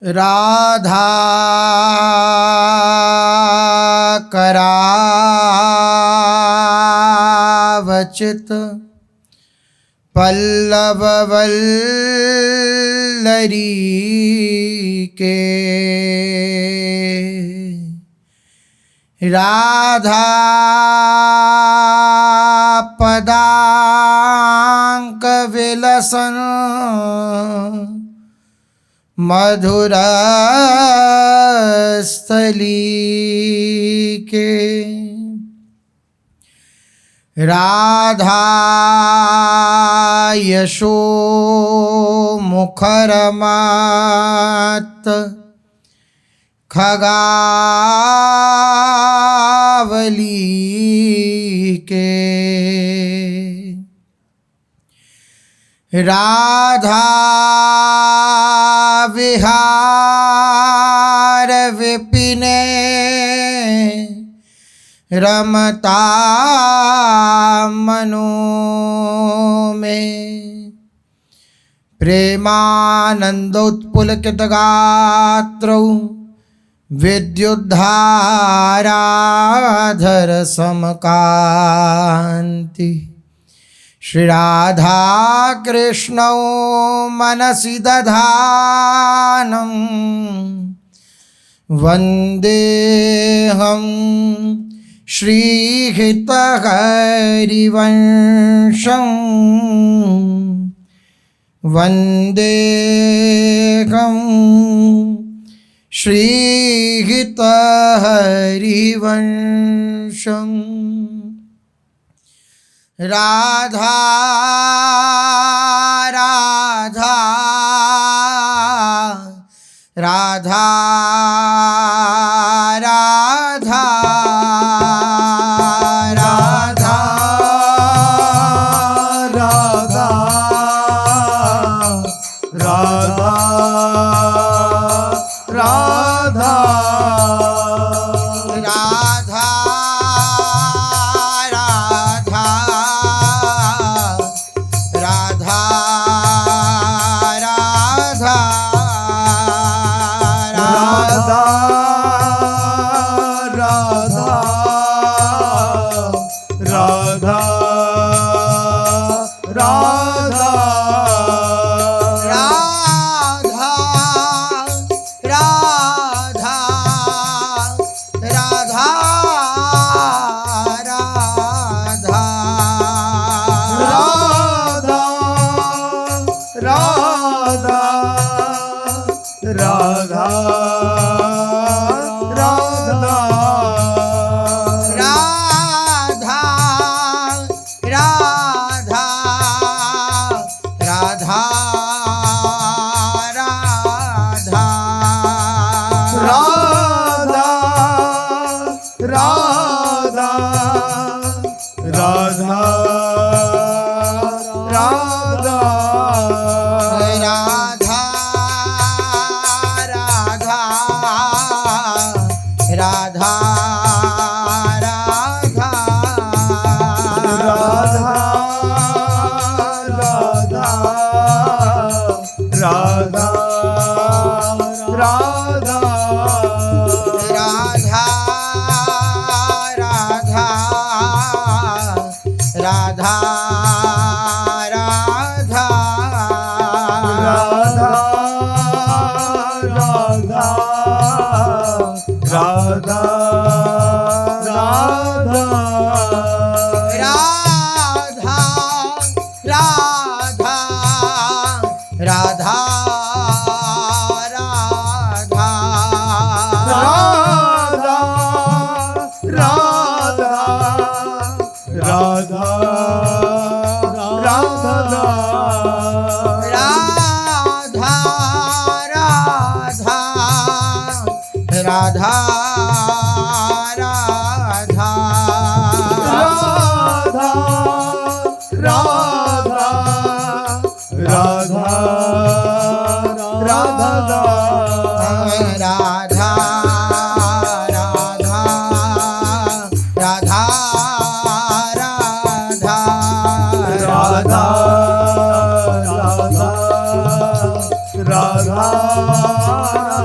राधा करावचित पल्लव वल्लरी के राधा पदांक विलसन मधुर स्थली के राधा यशो मुखरमत खगावली के राधा विहार विपिने रमता मनो में प्रेमानंदोत्पुलकित गात्रौ विद्युद्धाराधर समकान्ति श्री राधा कृष्णौ मनसि दधानं वन्देऽहं श्रीहितहरिवंशं वन्देऽहं श्रीहितहरिवंशम् राधा राधा राधा राधा राधा राधा राधा राधा राधा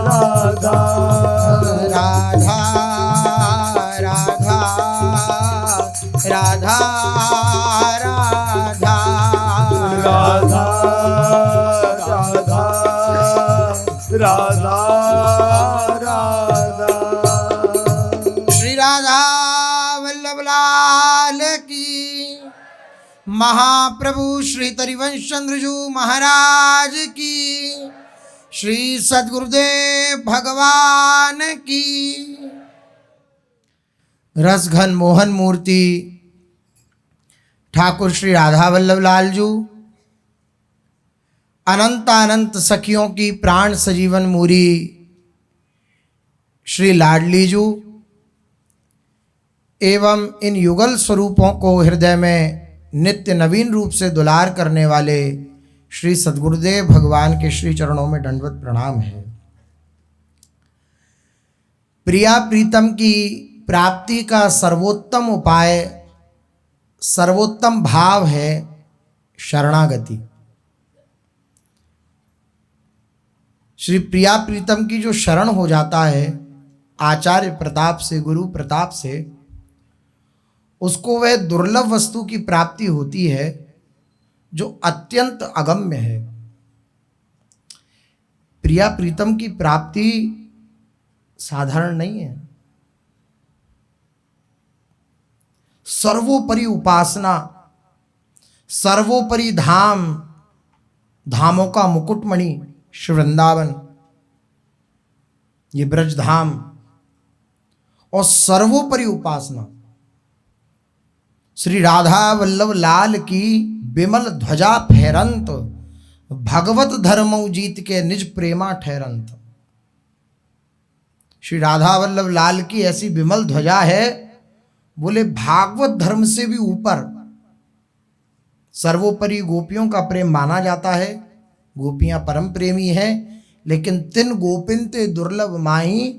राधा राधा। श्री राधा वल्लभ लाल की, महाप्रभु श्री तरिवंश चंद्रजू महाराज की, श्री सद्गुरुदेव भगवान की। रसघन मोहन मूर्ति ठाकुर श्री राधा वल्लभ लाल जू, अनंत सखियों की प्राण सजीवन मूरी श्री लाडली जू एवं इन युगल स्वरूपों को हृदय में नित्य नवीन रूप से दुलार करने वाले श्री सद्गुरुदेव भगवान के श्री चरणों में दंडवत प्रणाम है। प्रिया प्रीतम की प्राप्ति का सर्वोत्तम उपाय, सर्वोत्तम भाव है शरणागति। श्री प्रिया प्रीतम की जो शरण हो जाता है आचार्य प्रताप से, गुरु प्रताप से, उसको वह दुर्लभ वस्तु की प्राप्ति होती है जो अत्यंत अगम्य है। प्रिया प्रीतम की प्राप्ति साधारण नहीं है। सर्वोपरि उपासना, सर्वोपरि धाम, धामों का मुकुटमणि श्री वृंदावन, ये ब्रज धाम, और सर्वोपरि उपासना श्री राधा वल्लभ लाल की विमल ध्वजा फहरंत, भगवत धर्मौ जीत के निज प्रेमा ठहरंत। श्री राधा वल्लभ लाल की ऐसी विमल ध्वजा है, बोले भागवत धर्म से भी ऊपर सर्वोपरि गोपियों का प्रेम माना जाता है। गोपियां परम प्रेमी हैं, लेकिन तिन गोपिन ते दुर्लभ माही,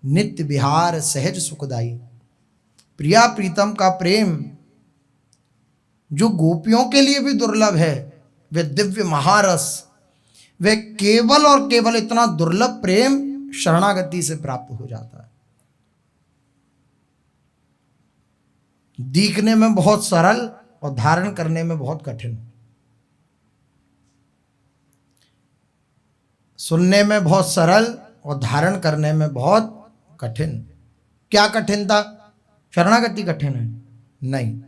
नित्य विहार सहज सुखदाई। प्रिया प्रीतम का प्रेम जो गोपियों के लिए भी दुर्लभ है, वे दिव्य महारस, वे केवल और केवल इतना दुर्लभ प्रेम शरणागति से प्राप्त हो जाता है। दिखने में बहुत सरल और धारण करने में बहुत कठिन, सुनने में बहुत सरल और धारण करने में बहुत कठिन। क्या कठिन था? शरणागति कठिन है? नहीं,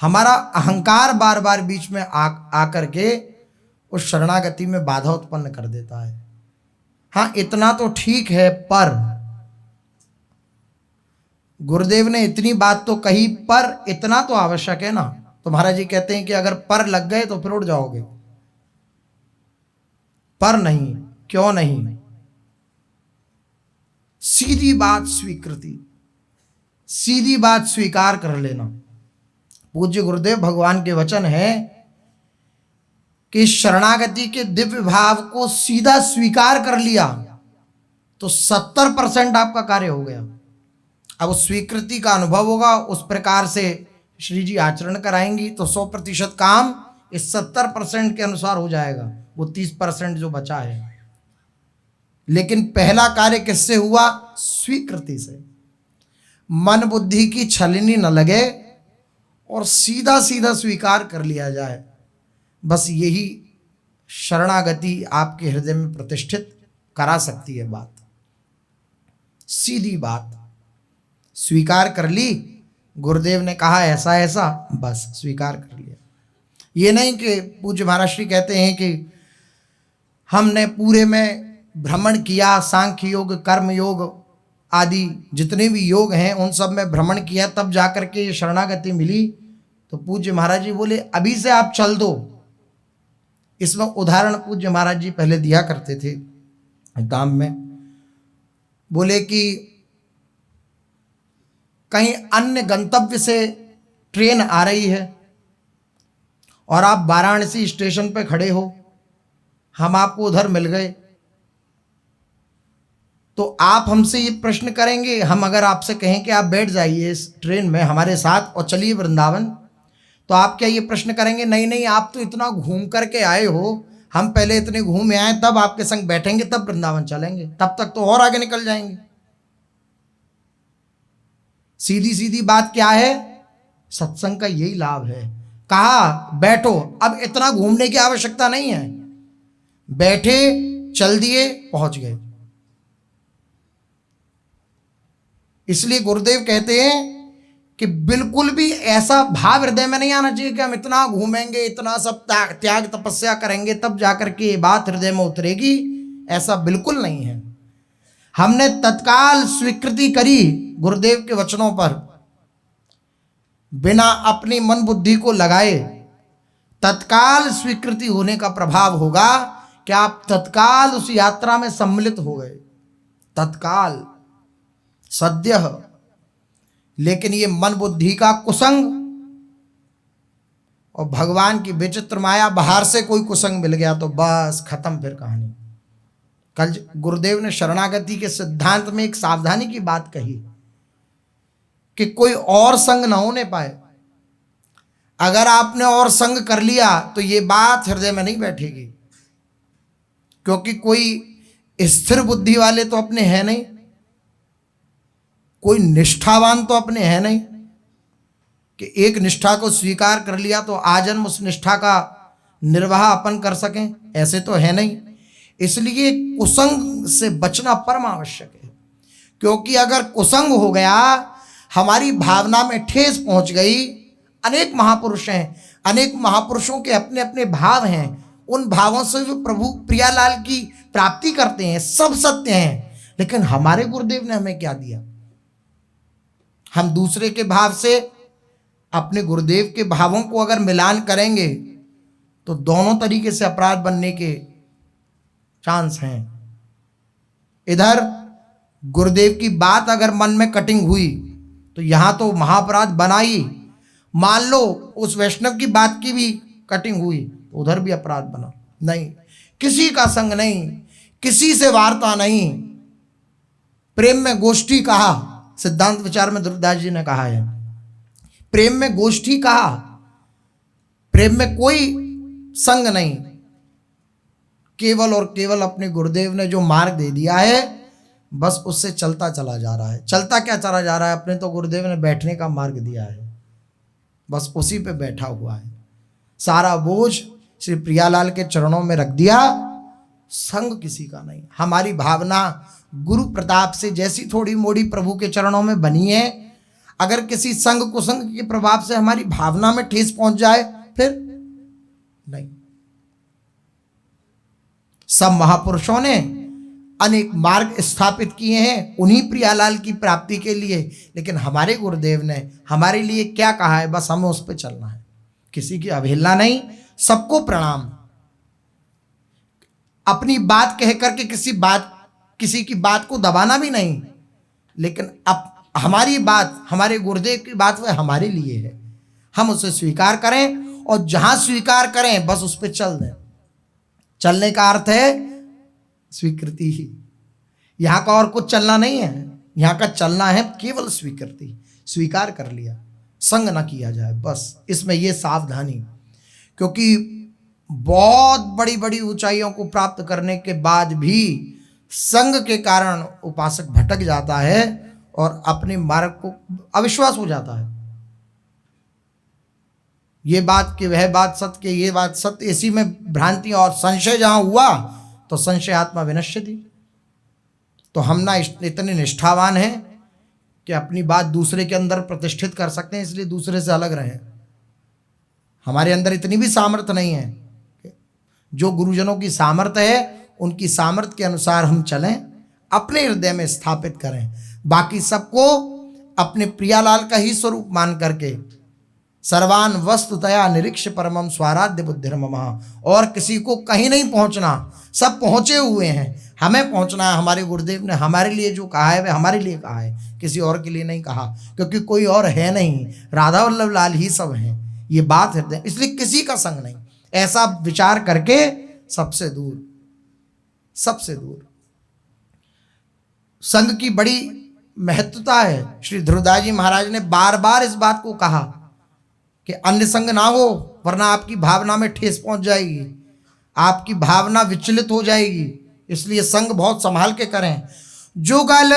हमारा अहंकार बार बार बीच में आकर के उस शरणागति में बाधा उत्पन्न कर देता है। हाँ, इतना तो ठीक है, पर गुरुदेव ने इतनी बात तो कही, पर इतना तो आवश्यक है ना। तो महाराज जी कहते हैं कि अगर पर लग गए तो फिर उड़ जाओगे, पर नहीं। क्यों नहीं? सीधी बात स्वीकृति, सीधी बात स्वीकार कर लेना। पूज्य गुरुदेव भगवान के वचन है कि शरणागति के दिव्य भाव को सीधा स्वीकार कर लिया तो 70% आपका कार्य हो गया। अब उस स्वीकृति का अनुभव होगा, उस प्रकार से श्री जी आचरण कराएंगी तो 100% काम इस 70% के अनुसार हो जाएगा, वो 30% जो बचा है। लेकिन पहला कार्य किससे हुआ? स्वीकृति से। मन बुद्धि की छलनी न लगे और सीधा सीधा स्वीकार कर लिया जाए। बस यही शरणागति आपके हृदय में प्रतिष्ठित करा सकती है। बात सीधी बात स्वीकार कर ली, गुरुदेव ने कहा ऐसा ऐसा, बस स्वीकार कर लिया। ये नहीं कि पूज्य महाराज श्री कहते हैं कि हमने पूरे में भ्रमण किया, सांख्य योग, कर्म योग आदि जितने भी योग हैं उन सब में भ्रमण किया, तब जाकर के ये शरणागति मिली। तो पूज्य महाराज जी बोले अभी से आप चल दो। इसमें उदाहरण पूज्य महाराज जी पहले दिया करते थे काम में। बोले कि कहीं अन्य गंतव्य से ट्रेन आ रही है और आप वाराणसी स्टेशन पे खड़े हो, हम आपको उधर मिल गए, तो आप हमसे ये प्रश्न करेंगे, हम अगर आपसे कहें कि आप बैठ जाइए इस ट्रेन में हमारे साथ और चलिए वृंदावन, तो आप क्या ये प्रश्न करेंगे? नहीं नहीं, आप तो इतना घूम करके आए हो, हम पहले इतने घूमे आए, तब आपके संग बैठेंगे, तब वृंदावन चलेंगे, तब तक तो और आगे निकल जाएंगे। सीधी सीधी बात क्या है? सत्संग का यही लाभ है। कहा बैठो, अब इतना घूमने की आवश्यकता नहीं है। बैठे, चल दिए, पहुंच गए। इसलिए गुरुदेव कहते हैं कि बिल्कुल भी ऐसा भाव हृदय में नहीं आना चाहिए कि हम इतना घूमेंगे, इतना सब त्याग तपस्या करेंगे तब जाकर के ये बात हृदय में उतरेगी। ऐसा बिल्कुल नहीं है। हमने तत्काल स्वीकृति करी गुरुदेव के वचनों पर, बिना अपनी मन बुद्धि को लगाए तत्काल स्वीकृति होने का प्रभाव होगा कि आप तत्काल उस यात्रा में सम्मिलित हो गए, तत्काल सद्य। लेकिन ये मन बुद्धि का कुसंग और भगवान की विचित्र माया, बाहर से कोई कुसंग मिल गया तो बस खत्म फिर कहानी। कल गुरुदेव ने शरणागति के सिद्धांत में एक सावधानी की बात कही कि कोई और संग ना होने पाए। अगर आपने और संग कर लिया तो ये बात हृदय में नहीं बैठेगी, क्योंकि कोई स्थिर बुद्धि वाले तो अपने हैं नहीं, कोई निष्ठावान तो अपने हैं नहीं कि एक निष्ठा को स्वीकार कर लिया तो आजन्म उस निष्ठा का निर्वाह अपन कर सकें, ऐसे तो है नहीं। इसलिए कुसंग से बचना परम आवश्यक है, क्योंकि अगर कुसंग हो गया, हमारी भावना में ठेस पहुंच गई। अनेक महापुरुष हैं, अनेक महापुरुषों के अपने अपने भाव हैं, उन भावों से जो प्रभु प्रियालाल की प्राप्ति करते हैं सब सत्य हैं। लेकिन हमारे गुरुदेव ने हमें क्या दिया? हम दूसरे के भाव से अपने गुरुदेव के भावों को अगर मिलान करेंगे तो दोनों तरीके से अपराध बनने के चांस हैं। इधर गुरुदेव की बात अगर मन में कटिंग हुई तो यहां तो महाअपराध बना ही, मान लो उस वैष्णव की बात की भी कटिंग हुई तो उधर भी अपराध बना। नहीं, किसी का संग नहीं, किसी से वार्ता नहीं। प्रेम में गोष्ठी कहा, सिद्धांत विचार में ध्रुवदास जी ने कहा है, प्रेम में गोष्ठी कहा, प्रेम में कोई संग नहीं। केवल और केवल अपने गुरुदेव ने जो मार्ग दे दिया है बस उससे चलता चला जा रहा है। चलता क्या चला जा रहा है? अपने तो गुरुदेव ने बैठने का मार्ग दिया है, बस उसी पे बैठा हुआ है। सारा बोझ श्री प्रियालाल के चरणों में रख दिया, संग किसी का नहीं। हमारी भावना गुरु प्रताप से जैसी थोड़ी मोड़ी प्रभु के चरणों में बनी है, अगर किसी संग कुसंग के प्रभाव से हमारी भावना में ठेस पहुंच जाए फिर नहीं। सब महापुरुषों ने अनेक मार्ग स्थापित किए हैं उन्हीं प्रियालाल की प्राप्ति के लिए, लेकिन हमारे गुरुदेव ने हमारे लिए क्या कहा है? बस हमें उस पर चलना है, किसी की अवहेलना नहीं, सबको प्रणाम। अपनी बात कह करके किसी की बात को दबाना भी नहीं, लेकिन अब हमारी बात, हमारे गुरुदेव की बात वह हमारे लिए है, हम उसे स्वीकार करें और जहां स्वीकार करें बस उस पर चल दें। चलने का अर्थ है स्वीकृति ही, यहां का और कुछ चलना नहीं है। यहां का चलना है केवल स्वीकृति, स्वीकार कर लिया, संग ना किया जाए, बस इसमें यह सावधानी। क्योंकि बहुत बड़ी बड़ी ऊंचाइयों को प्राप्त करने के बाद भी संग के कारण उपासक भटक जाता है और अपने मार्ग को अविश्वास हो जाता है। ये बात कि वह बात सत्य, ये बात सत्य, इसी में भ्रांति और संशय जहां हुआ तो संशय आत्मा विनश्यति। तो हम ना इतने निष्ठावान हैं कि अपनी बात दूसरे के अंदर प्रतिष्ठित कर सकते हैं, इसलिए दूसरे से अलग रहें। हमारे अंदर इतनी भी सामर्थ्य नहीं है। जो गुरुजनों की सामर्थ्य है उनकी सामर्थ्य के अनुसार हम चलें, अपने हृदय में स्थापित करें, बाकी सबको अपने प्रियालाल का ही स्वरूप मान करके सर्वान वस्तुतया निरीक्ष परमम स्वाराध्य बुद्धिर्ममः। और किसी को कहीं नहीं पहुंचना, सब पहुंचे हुए हैं, हमें पहुंचना है। हमारे गुरुदेव ने हमारे लिए जो कहा है वह हमारे लिए कहा है, किसी और के लिए नहीं कहा, क्योंकि कोई और है नहीं, राधा वल्लभ लाल ही सब हैं। ये बात हृदय, इसलिए किसी का संग नहीं, ऐसा विचार करके सबसे दूर, सबसे दूर। संग की बड़ी महत्वता है। श्री ध्रुवदास जी महाराज ने बार बार इस बात को कहा कि अन्य संग ना हो, वरना आपकी भावना में ठेस पहुंच जाएगी, आपकी भावना विचलित हो जाएगी। इसलिए संग बहुत संभाल के करें। जुगल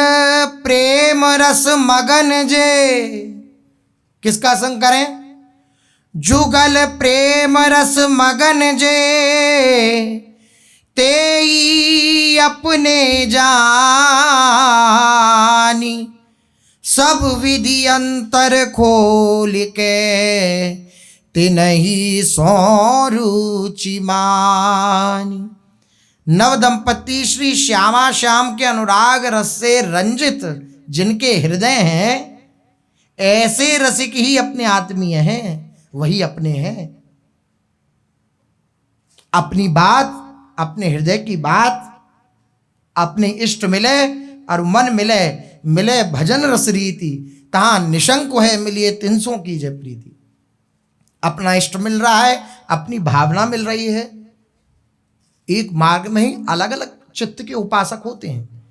प्रेम रस मगन जे, किसका संग करें? जुगल प्रेम रस मगन जे, तेई अपने जानी, सब विधि अंतर खोल के तिनहि सो रुचि मानी। नव दंपति श्री श्यामा श्याम के अनुराग रस से रंजित जिनके हृदय हैं, ऐसे रसिक ही अपने आत्मीय हैं, वही अपने हैं। अपनी बात, अपने हृदय की बात अपने इष्ट मिले और मन मिले, मिले भजन रस रीति, तहां निशंक है मिलिए 300 की जय प्रीति। अपना इष्ट मिल रहा है, अपनी भावना मिल रही है। एक मार्ग में ही अलग अलग चित्त के उपासक होते हैं।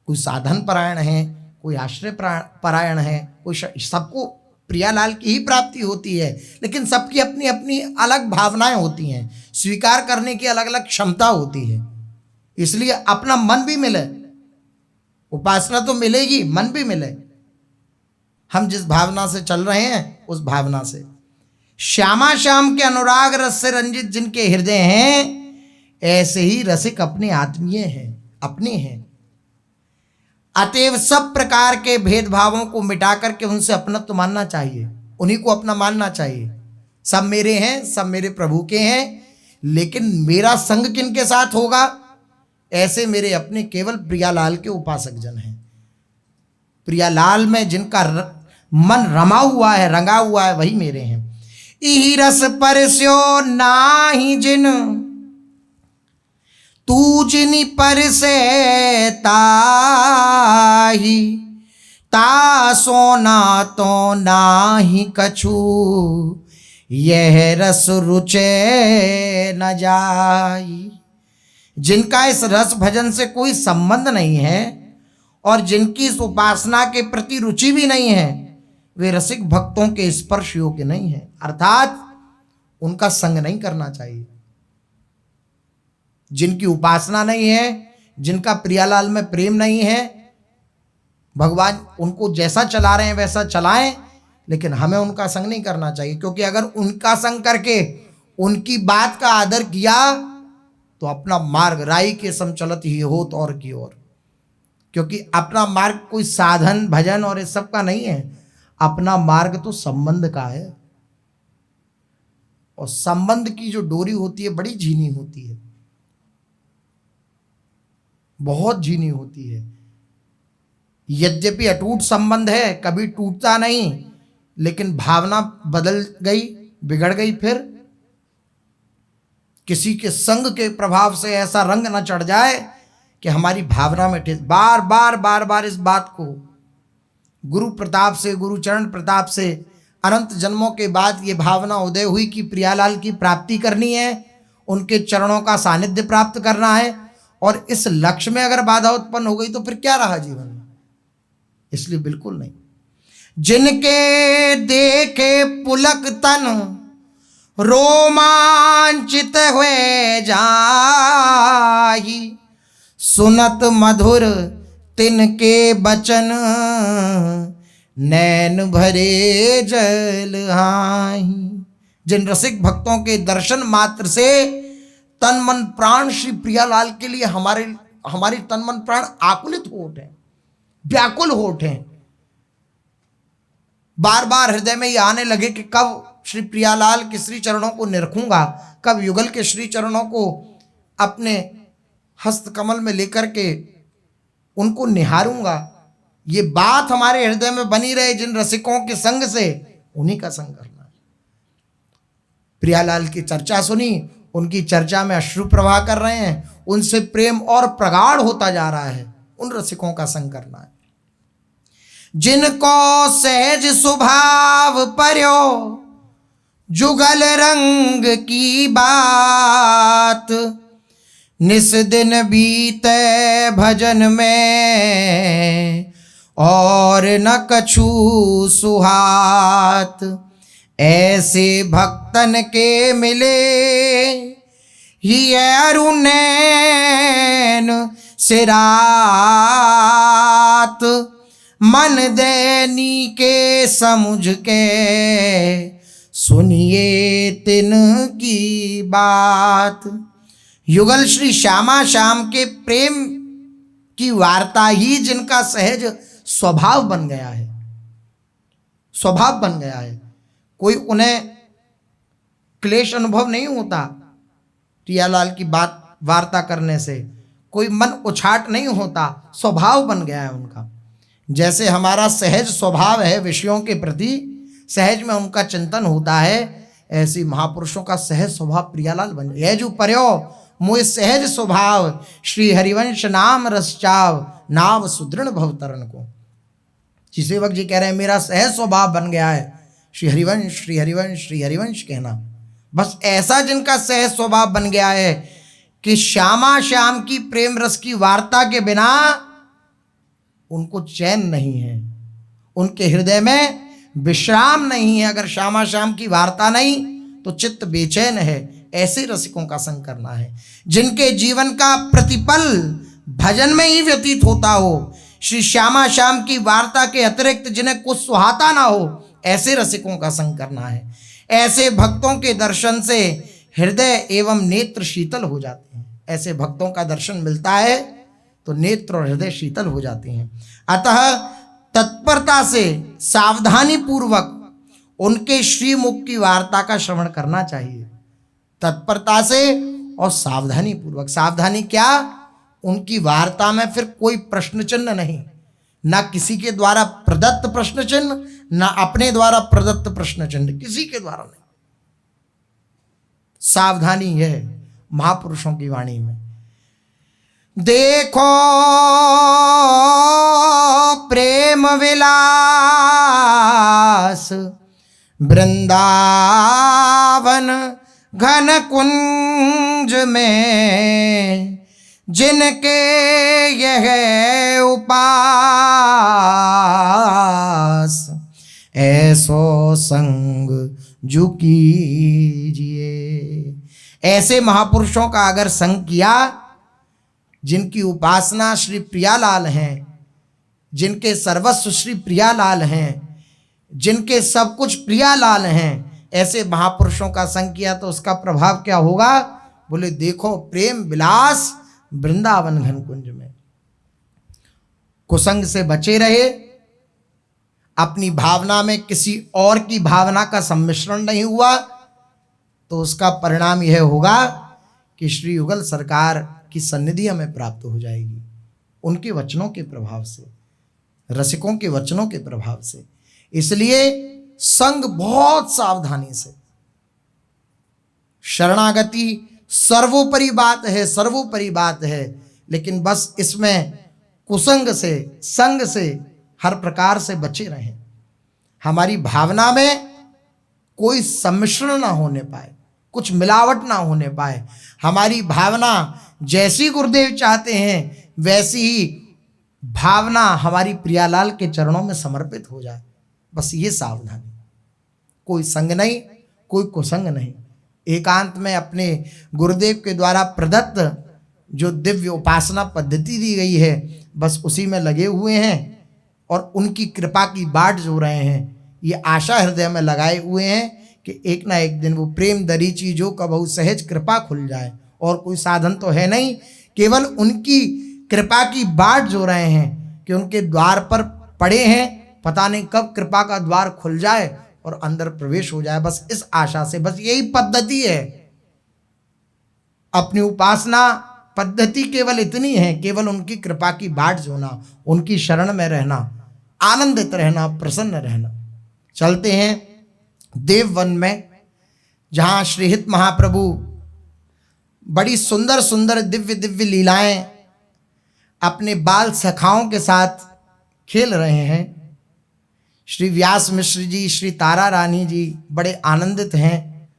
कोई साधन परायण है, कोई आश्रय परायण है, कोई सबको प्रियालाल की ही प्राप्ति होती है, लेकिन सबकी अपनी अपनी अलग भावनाएं होती हैं, स्वीकार करने की अलग अलग क्षमता होती है। इसलिए अपना मन भी मिले, उपासना तो मिलेगी, मन भी मिले। हम जिस भावना से चल रहे हैं उस भावना से। श्यामा श्याम के अनुराग रस से रंजित जिनके हृदय हैं, ऐसे ही रसिक अपने आत्मीय हैं, अपने हैं। अतएव सब प्रकार के भेदभावों को मिटा करके उनसे अपनत्व मानना चाहिए, उन्हीं को अपना मानना चाहिए। सब मेरे हैं, सब मेरे प्रभु के हैं, लेकिन मेरा संग किनके साथ होगा? ऐसे मेरे अपने केवल प्रियालाल के उपासक जन हैं। प्रियालाल में जिनका मन रमा हुआ है, रंगा हुआ है, वही मेरे हैं। इहि रस परस्यो नाही जिन, तू जिनि परसे ताही, ता सोना तो नाही कछु, यह रस रुचे न जाई। जिनका इस रस भजन से कोई संबंध नहीं है और जिनकी इस उपासना के प्रति रुचि भी नहीं है, वे रसिक भक्तों के स्पर्श योग्य नहीं है, अर्थात उनका संग नहीं करना चाहिए। जिनकी उपासना नहीं है, जिनका प्रियालाल में प्रेम नहीं है, भगवान उनको जैसा चला रहे हैं वैसा चलाएं, लेकिन हमें उनका संग नहीं करना चाहिए। क्योंकि अगर उनका संग करके उनकी बात का आदर किया तो अपना मार्ग राई के सम चलत ही होत और की ओर। क्योंकि अपना मार्ग कोई साधन भजन और इस सब का नहीं है, अपना मार्ग तो संबंध का है। और संबंध की जो डोरी होती है बड़ी झीनी होती है, बहुत झीनी होती है। यद्यपि अटूट संबंध है, कभी टूटता नहीं, लेकिन भावना बदल गई, बिगड़ गई, फिर किसी के संग के प्रभाव से ऐसा रंग न चढ़ जाए कि हमारी भावना में ठेस। बार बार बार बार इस बात को गुरु प्रताप से, गुरु चरण प्रताप से अनंत जन्मों के बाद ये भावना उदय हुई कि प्रियालाल की प्राप्ति करनी है, उनके चरणों का सानिध्य प्राप्त करना है। और इस लक्ष्य में अगर बाधा उत्पन्न हो गई तो फिर क्या रहा जीवन में? इसलिए बिल्कुल नहीं। जिनके देखे पुलक तन रोमांचित हुए जाहि, सुनत मधुर तिनके बचन नैन भरे जल हाहि। जिन रसिक भक्तों के दर्शन मात्र से तन मन प्राण श्री प्रियालाल के लिए हमारे तन मन प्राण आकुलित हो उठे, व्याकुल हो उठे। बार बार हृदय में ये आने लगे कि कब श्री प्रियालाल के श्री चरणों को निरखूंगा, कब युगल के श्री चरणों को अपने हस्त कमल में लेकर के उनको निहारूंगा। ये बात हमारे हृदय में बनी रहे। जिन रसिकों के संग से, उन्हीं का संग करना है। प्रियालाल की चर्चा सुनी, उनकी चर्चा में अश्रु प्रवाह कर रहे हैं, उनसे प्रेम और प्रगाढ़ होता जा रहा है, उन रसिकों का संग करना है। जिनको सहज स्वभाव पर्यो जुगल रंग की बात, निस दिन बीते भजन में और न कछु सुहात। ऐसे भक्तन के मिले ही अरुणैन से रात, मन दैनी के समुझ के सुनिए तिन की बात। युगल श्री श्यामा श्याम के प्रेम की वार्ता ही जिनका सहज स्वभाव बन गया है, स्वभाव बन गया है। कोई उन्हें क्लेश अनुभव नहीं होता प्रियालाल की बात वार्ता करने से, कोई मन उछाट नहीं होता, स्वभाव बन गया है उनका। जैसे हमारा सहज स्वभाव है विषयों के प्रति, सहज में उनका चिंतन होता है, ऐसी महापुरुषों का सहज स्वभाव प्रियालाल बन गया। यह जो पर्यो मोह सहज स्वभाव श्री हरिवंश नाम रसचाव नाव सुदृढ़ भवतरण को। जी सेवक जी कह रहे हैं मेरा सहज स्वभाव बन गया है श्री हरिवंश श्री हरिवंश श्री हरिवंश कहना। बस ऐसा जिनका सहज स्वभाव बन गया है कि श्यामा श्याम की प्रेम रस की वार्ता के बिना उनको चैन नहीं है, उनके हृदय में विश्राम नहीं है। अगर श्यामा श्याम की वार्ता नहीं तो चित्त बेचैन है। ऐसे रसिकों का संग करना है जिनके जीवन का प्रतिपल भजन में ही व्यतीत होता हो, श्री श्यामा श्याम की वार्ता के अतिरिक्त जिन्हें कुछ सुहाता ना हो, ऐसे रसिकों का संग करना है। ऐसे भक्तों के दर्शन से हृदय एवं नेत्र शीतल हो जाते हैं। ऐसे भक्तों का दर्शन मिलता है तो नेत्र और हृदय शीतल हो जाते हैं। अतः तत्परता से सावधानी पूर्वक उनके श्रीमुख की वार्ता का श्रवण करना चाहिए। तत्परता से और सावधानी पूर्वक। सावधानी क्या? उनकी वार्ता में फिर कोई प्रश्न चिन्ह नहीं, ना किसी के द्वारा प्रदत्त प्रश्न चिन्ह, ना अपने द्वारा प्रदत्त प्रश्न चिन्ह, किसी के द्वारा नहीं। सावधानी है महापुरुषों की वाणी में। देखो प्रेम विलास वृंदावन घन कुंज में, जिनके यह उपास ऐसो संग जो कीजिए। ऐसे महापुरुषों का अगर संग किया, जिनकी उपासना श्री प्रियालाल हैं, जिनके सर्वस्व श्री प्रियालाल हैं, जिनके सब कुछ प्रियालाल हैं, ऐसे महापुरुषों का संग किया तो उसका प्रभाव क्या होगा? बोले देखो प्रेम विलास वृंदावन घन कुंज में। कुसंग से बचे रहे, अपनी भावना में किसी और की भावना का सम्मिश्रण नहीं हुआ, तो उसका परिणाम यह होगा कि श्री युगल सरकार की सन्निधि हमें प्राप्त हो जाएगी, उनके वचनों के प्रभाव से, रसिकों के वचनों के प्रभाव से। इसलिए संग बहुत सावधानी से। शरणागति सर्वोपरि बात है, सर्वोपरि बात है, लेकिन बस इसमें कुसंग से, संग से हर प्रकार से बचे रहें। हमारी भावना में कोई सम्मिश्रण ना होने पाए, कुछ मिलावट ना होने पाए। हमारी भावना जैसी गुरुदेव चाहते हैं वैसी ही भावना हमारी प्रियालाल के चरणों में समर्पित हो जाए। बस ये सावधानी, कोई संग नहीं, कोई कुसंग नहीं। एकांत में अपने गुरुदेव के द्वारा प्रदत्त जो दिव्य उपासना पद्धति दी गई है, बस उसी में लगे हुए हैं और उनकी कृपा की बाट जो रहे हैं। ये आशा हृदय में लगाए हुए हैं कि एक ना एक दिन वो प्रेम दरीची जो कबहू सहज कृपा खुल जाए। और कोई साधन तो है नहीं, केवल उनकी कृपा की बाट जो रहे हैं कि उनके द्वार पर पड़े हैं, पता नहीं कब कृपा का द्वार खुल जाए और अंदर प्रवेश हो जाए। बस इस आशा से, बस यही पद्धति है। अपनी उपासना पद्धति केवल इतनी है, केवल उनकी कृपा की बाट जोना, उनकी शरण में रहना, आनंदित रहना, प्रसन्न रहना। चलते हैं देववन में, जहाँ श्रीहित महाप्रभु बड़ी सुंदर सुंदर दिव्य दिव्य लीलाएं अपने बाल सखाओं के साथ खेल रहे हैं। श्री व्यास मिश्र जी, श्री तारा रानी जी बड़े आनंदित हैं।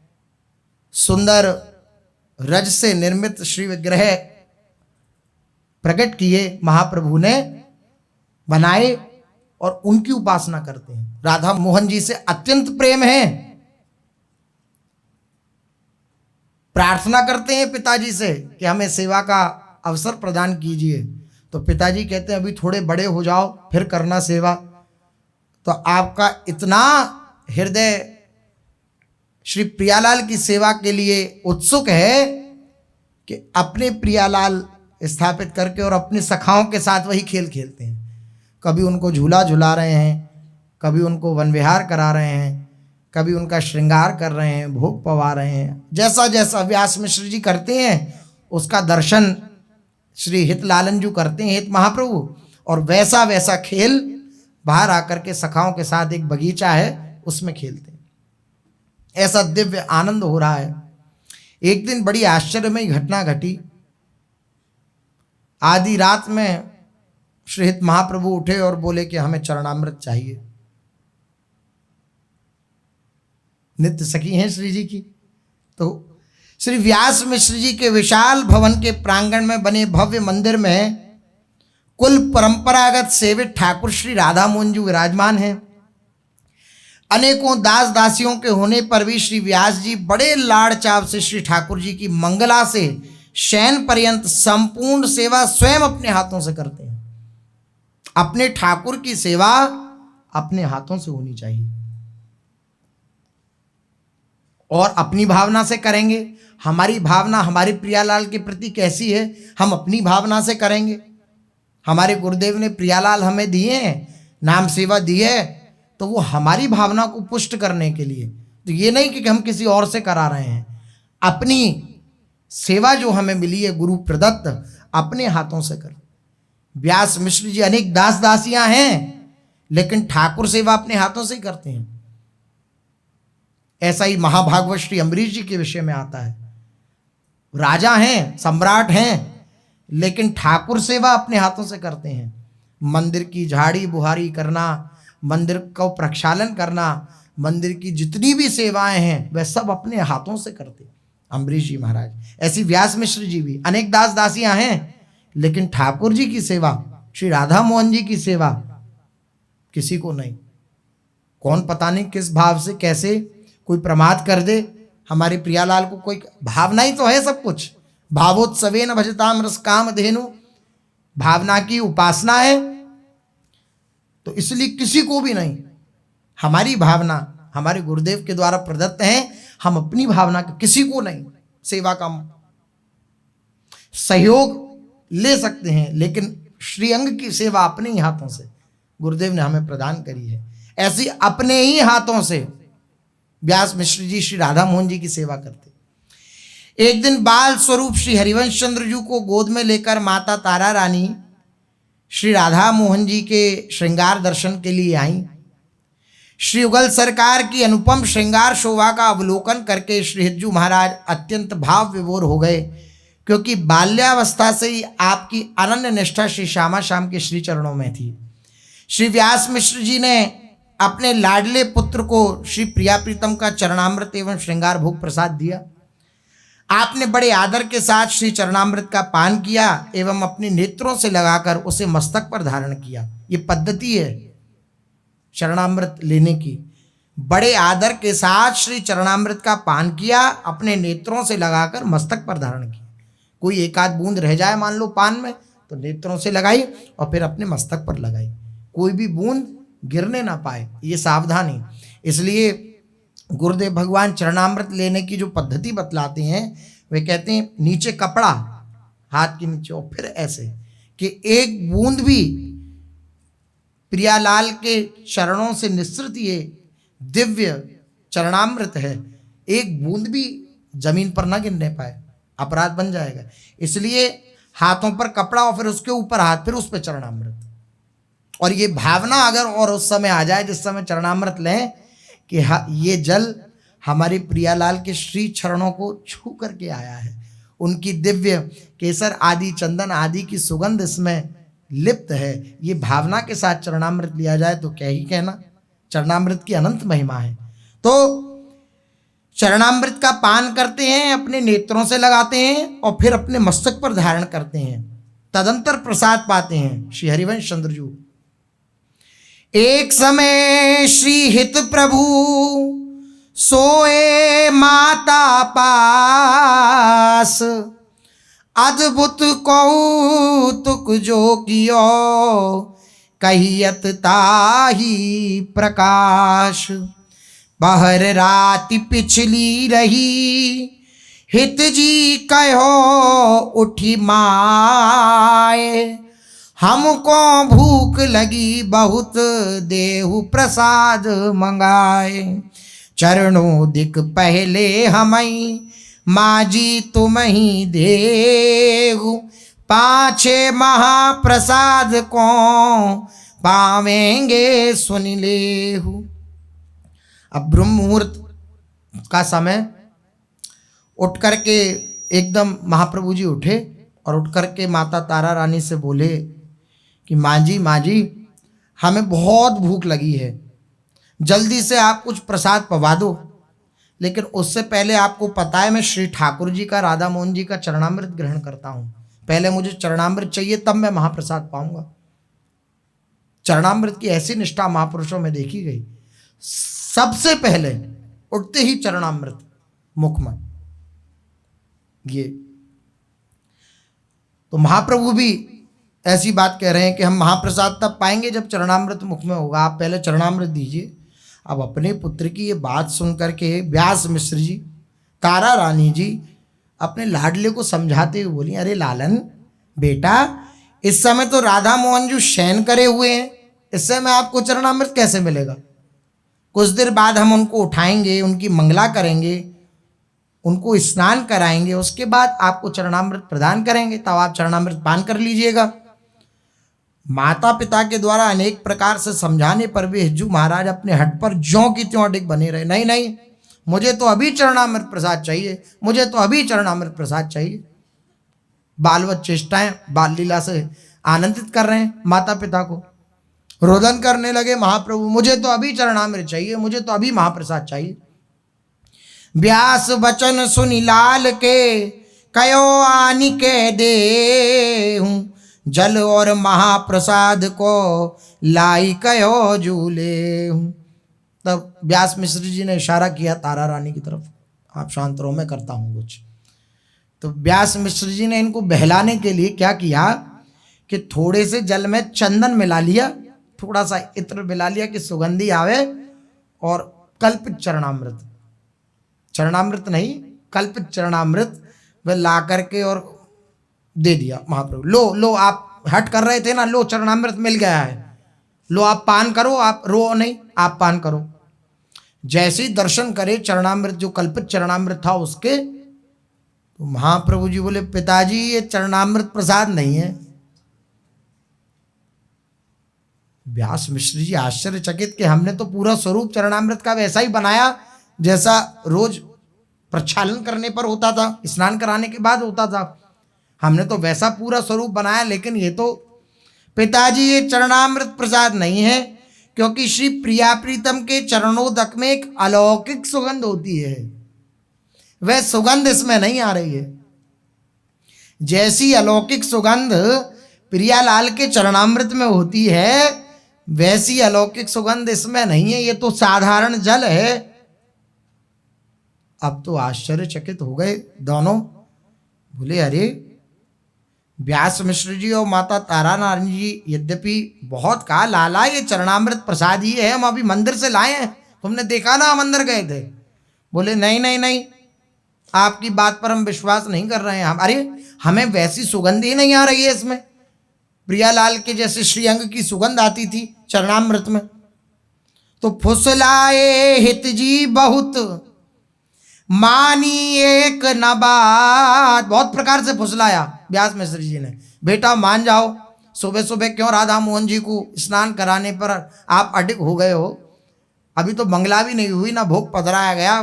सुंदर रज से निर्मित श्री विग्रह प्रकट किए महाप्रभु ने, बनाए और उनकी उपासना करते हैं। राधा मोहन जी से अत्यंत प्रेम है, प्रार्थना करते हैं पिताजी से कि हमें सेवा का अवसर प्रदान कीजिए। तो पिताजी कहते हैं अभी थोड़े बड़े हो जाओ फिर करना सेवा। तो आपका इतना हृदय श्री प्रियालाल की सेवा के लिए उत्सुक है कि अपने प्रियालाल स्थापित करके और अपने सखाओं के साथ वही खेल खेलते हैं। कभी उनको झूला झुला रहे हैं, कभी उनको वन विहार करा रहे हैं, कभी उनका श्रृंगार कर रहे हैं, भोग पवा रहे हैं। जैसा जैसा व्यास मिश्र जी करते हैं उसका दर्शन श्री हितलालन जी करते हैं, हित महाप्रभु, और वैसा वैसा खेल बाहर आकर के सखाओं के साथ एक बगीचा है उसमें खेलते हैं। ऐसा दिव्य आनंद हो रहा है। एक दिन बड़ी आश्चर्यमयी घटना घटी। आधी रात में श्री हित महाप्रभु उठे और बोले कि हमें चरणामृत चाहिए। नित्य सखी हैं श्री जी की। तो श्री व्यास मिश्र जी के विशाल भवन के प्रांगण में बने भव्य मंदिर में कुल परंपरागत सेवित ठाकुर श्री राधा मोहन जी विराजमान हैं। अनेकों दास दासियों के होने पर भी श्री व्यास जी बड़े लाड़ चाव से श्री ठाकुर जी की मंगला से शयन पर्यंत संपूर्ण सेवा स्वयं अपने हाथों से करते हैं। अपने ठाकुर की सेवा अपने हाथों से होनी चाहिए और अपनी भावना से करेंगे। हमारी भावना हमारे प्रियालाल के प्रति कैसी है, हम अपनी भावना से करेंगे। हमारे गुरुदेव ने प्रियालाल हमें दिए हैं, नाम सेवा दी है, तो वो हमारी भावना को पुष्ट करने के लिए, तो ये नहीं कि हम किसी और से करा रहे हैं। अपनी सेवा जो हमें मिली है गुरु प्रदत्त, अपने हाथों से कर। व्यास मिश्र जी अनेक दास दासियां हैं, लेकिन ठाकुर सेवा अपने हाथों से ही करते हैं। ऐसा ही महाभागवत श्री अम्बरीश जी के विषय में आता है। राजा हैं, सम्राट हैं, लेकिन ठाकुर सेवा अपने हाथों से करते हैं। मंदिर की झाड़ी बुहारी करना, मंदिर को प्रक्षालन करना, मंदिर की जितनी भी सेवाएं हैं वह सब अपने हाथों से करते हैं अम्बरीश जी महाराज। ऐसी व्यास मिश्र जी भी अनेक दास दासियां हैं, लेकिन ठाकुर जी की सेवा, श्री राधा मोहन जी की सेवा किसी को नहीं। कौन पता नहीं किस भाव से कैसे कोई प्रमाद कर दे। हमारे प्रियालाल को कोई भावना ही तो है सब कुछ। भावोत्सवेन भजताम रस काम धेनु, भावना की उपासना है, तो इसलिए किसी को भी नहीं। हमारी भावना हमारे गुरुदेव के द्वारा प्रदत्त है, हम अपनी भावना का किसी को नहीं सेवा का सहयोग ले सकते हैं, लेकिन श्रीअंग की सेवा अपने ही हाथों से गुरुदेव ने हमें प्रदान करी है। ऐसी अपने ही हाथों से व्यास मिश्र जी श्री राधा मोहन जी की सेवा करते। एक दिन बाल स्वरूप श्री हरिवंश चंद्र जी को गोद में लेकर माता तारा रानी श्री राधा मोहन जी के श्रृंगार दर्शन के लिए आई। श्री युगल सरकार की अनुपम श्रृंगार शोभा का अवलोकन करके श्री हिज्जू महाराज अत्यंत भाव विभोर हो गए, क्योंकि बाल्यावस्था से ही आपकी अनन्य निष्ठा श्री श्यामा श्याम के श्री चरणों में थी। श्री व्यास मिश्र जी ने अपने लाडले पुत्र को श्री प्रिया प्रीतम का चरणामृत एवं श्रृंगार भोग प्रसाद दिया। आपने बड़े आदर के साथ श्री चरणामृत का पान किया एवं अपने नेत्रों से लगाकर उसे मस्तक पर धारण किया। ये पद्धति है चरणामृत लेने की। बड़े आदर के साथ श्री चरणामृत का पान किया, अपने नेत्रों से लगाकर मस्तक पर धारण किया। कोई एक आध बूंद रह जाए मान लो पान में, तो नेत्रों से लगाई और फिर अपने मस्तक पर लगाई, कोई भी बूंद गिरने ना पाए, ये सावधानी। इसलिए गुरुदेव भगवान चरणामृत लेने की जो पद्धति बतलाते हैं, वे कहते हैं नीचे कपड़ा हाथ के नीचे और फिर ऐसे कि एक बूंद भी प्रियालाल के चरणों से निसृत ये दिव्य चरणामृत है, एक बूंद भी जमीन पर ना गिरने पाए, अपराध बन जाएगा। इसलिए हाथों पर कपड़ा और फिर उसके ऊपर हाथ, फिर उस पर चरणामृत। और ये भावना अगर और उस समय आ जाए जिस समय चरणामृत लें कि ये जल हमारे प्रियालाल के श्री चरणों को छू करके आया है, उनकी दिव्य केसर आदि चंदन आदि की सुगंध इसमें लिप्त है, ये भावना के साथ चरणामृत लिया जाए तो क्या ही कहना। चरणामृत की अनंत महिमा है। तो चरणामृत का पान करते हैं, अपने नेत्रों से लगाते हैं और फिर अपने मस्तक पर धारण करते हैं। तदंतर प्रसाद पाते हैं श्री हरिवंश चंद्र जी। एक समय श्री हित प्रभु सोए माता पास, अद्भुत कौतुक जो कियो कहियत ताही प्रकाश। बहर राति पिछली रही हित जी कहो उठी माए, हमको भूख लगी बहुत देहु प्रसाद मंगाए। चरणों दिक पहले हमई माजी तुम ही देहु, पाछे महाप्रसाद को पावेंगे सुन लेहु। अब ब्रह्म मुहूर्त का समय, उठ करके एकदम महाप्रभु जी उठे और उठ करके माता तारा रानी से बोले कि माँ जी हमें बहुत भूख लगी है, जल्दी से आप कुछ प्रसाद पवा दो। लेकिन उससे पहले आपको पता है मैं श्री ठाकुर जी का, राधा मोहन जी का चरणामृत ग्रहण करता हूँ, पहले मुझे चरणामृत चाहिए तब मैं महाप्रसाद पाऊंगा। चरणामृत की ऐसी निष्ठा महापुरुषों में देखी गई, सबसे पहले उठते ही चरणामृत मुख में। ये तो महाप्रभु भी ऐसी बात कह रहे हैं कि हम महाप्रसाद तब पाएंगे जब चरणामृत मुख में होगा, आप पहले चरणामृत दीजिए। अब अपने पुत्र की ये बात सुन करके व्यास मिश्र जी, तारा रानी जी अपने लाडले को समझाते हुए बोली, अरे लालन बेटा, इस समय तो राधा मोहन जी शयन करे हुए हैं, इस समय आपको चरणामृत कैसे मिलेगा? कुछ देर बाद हम उनको उठाएंगे, उनकी मंगला करेंगे, उनको स्नान कराएंगे, उसके बाद आपको चरणामृत प्रदान करेंगे, तब आप चरणामृत पान कर लीजिएगा। माता पिता के द्वारा अनेक प्रकार से समझाने पर भी हिज्जू महाराज अपने हट पर ज्यों की त्यों अडिग बने रहे। नहीं नहीं, मुझे तो अभी चरणामृत प्रसाद चाहिए, मुझे तो अभी चरणामृत प्रसाद चाहिए। बालवत चेष्टाएं बाल लीला से आनंदित कर रहे हैं माता पिता को। रोदन करने लगे महाप्रभु, मुझे तो अभी चरणामृत चाहिए, मुझे तो अभी महाप्रसाद चाहिए। व्यास वचन सुनि लाल के, कयो आनि के दे हूँ, जल और महाप्रसाद को लाई कयो झूले हूँ। तब व्यास मिश्र जी ने इशारा किया तारा रानी की तरफ, आप शांत रहो, मैं करता हूँ कुछ। तो व्यास मिश्र जी ने इनको बहलाने के लिए क्या किया कि थोड़े से जल में चंदन मिला लिया, थोड़ा सा इत्र मिला लिया कि सुगंधी आवे, और कल्पित चरणामृत, चरणामृत नहीं कल्पित चरणामृत वह ला करके और दे दिया महाप्रभु। लो लो, आप हट कर रहे थे ना, लो चरणामृत मिल गया है, लो आप पान करो, आप रो नहीं, आप पान करो। जैसे ही दर्शन करे चरणामृत, जो कल्पित चरणामृत था उसके, तो महाप्रभु जी बोले, पिताजी ये चरणामृत प्रसाद नहीं है। व्यास मिश्र जी आश्चर्यचकित कि हमने तो पूरा स्वरूप चरणामृत का वैसा ही बनाया जैसा रोज प्रक्षालन करने पर होता था, स्नान कराने के बाद होता था, हमने तो वैसा पूरा स्वरूप बनाया, लेकिन ये तो पिताजी ये चरणामृत प्रसाद नहीं है, क्योंकि श्री प्रिया प्रीतम के चरणोदक में एक अलौकिक सुगंध होती है, वह सुगंध इसमें नहीं आ रही है। जैसी अलौकिक सुगंध प्रियालाल के चरणामृत में होती है, वैसी अलौकिक सुगंध इसमें नहीं है, ये तो साधारण जल है। अब तो आश्चर्यचकित हो गए दोनों, बोले अरे व्यास मिश्र जी और माता तारा रानी जी, यद्यपि बहुत कहा लाला ये चरणामृत प्रसाद ही है, हम अभी मंदिर से लाए हैं, तुमने देखा ना हम अंदर गए थे। बोले नहीं नहीं नहीं, आपकी बात पर हम विश्वास नहीं कर रहे हैं हम। अरे हमें वैसी सुगंध ही नहीं आ रही है इसमें, प्रियालाल के जैसे श्रीअंग की सुगंध आती थी चरणामृत में। तो फुसलाए हित जी बहुत, मानी एक न बात, बहुत प्रकार से फुसलाया व्यास मिश्र जी ने, बेटा मान जाओ, सुबह सुबह क्यों राधा मोहन जी को स्नान कराने पर आप अडिग हो गए हो, अभी तो मंगला भी नहीं हुई, ना भोग पधराया गया।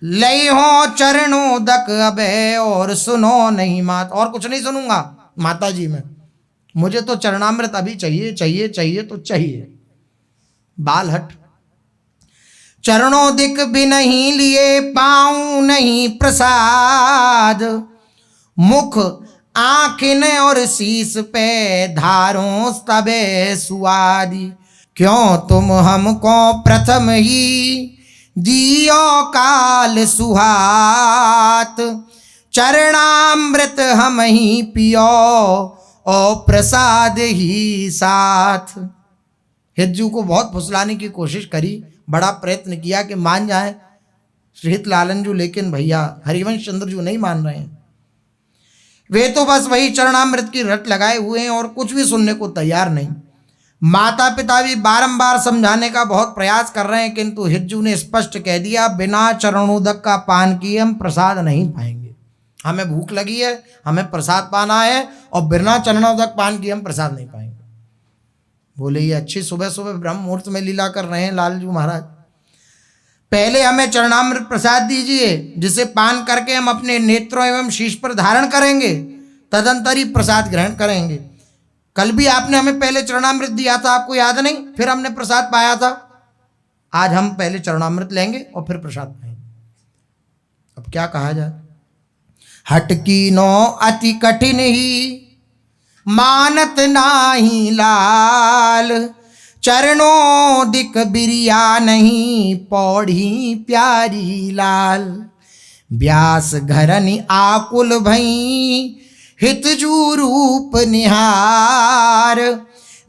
लई हो चरणों दक अबे और सुनो नहीं मात, और कुछ नहीं सुनूंगा माता जी में, मुझे तो चरणामृत अभी चाहिए चाहिए चाहिए तो चाहिए। बाल हट, चरणों दिक भी नहीं लिए पाऊं नहीं प्रसाद, मुख आँखिन और शीस पे धारों तबे सुआदी, क्यों तुम हमको प्रथम ही दियो काल सुहात, चरणामृत हम ही पियो और प्रसाद ही साथ। हिज्जू को बहुत फुसलाने की कोशिश करी, बड़ा प्रयत्न किया कि मान जाए, श्रीहित लालन जी, लेकिन भैया हरिवंश चंद्र जी नहीं मान रहे हैं। वे तो बस वही चरणामृत की रट लगाए हुए हैं और कुछ भी सुनने को तैयार नहीं। माता पिता भी बारंबार समझाने का बहुत प्रयास कर रहे हैं, किंतु हिज्जू ने स्पष्ट कह दिया, बिना चरणोदक का पान किए हम प्रसाद नहीं पाएंगे। हमें भूख लगी है, हमें प्रसाद पाना है, और बिना चरणोदक पान किए हम प्रसाद नहीं पाएंगे। बोले ये अच्छी सुबह सुबह ब्रह्म मुहूर्त में लीला कर रहे हैं लालजू महाराज। पहले हमें चरणामृत प्रसाद दीजिए, जिसे पान करके हम अपने नेत्रों एवं शीश पर धारण करेंगे, तदंतर ही प्रसाद ग्रहण करेंगे। कल भी आपने हमें पहले चरणामृत दिया था, आपको याद नहीं? फिर हमने प्रसाद पाया था। आज हम पहले चरणामृत लेंगे और फिर प्रसाद पाएंगे। अब क्या कहा जाए? हटकी नो अति कठिन ही मानत नाही लाल, चरणों दिक बिरिया नहीं पौड़ी प्यारी लाल। व्यास घरनि आकुल भई हितजू रूप निहार,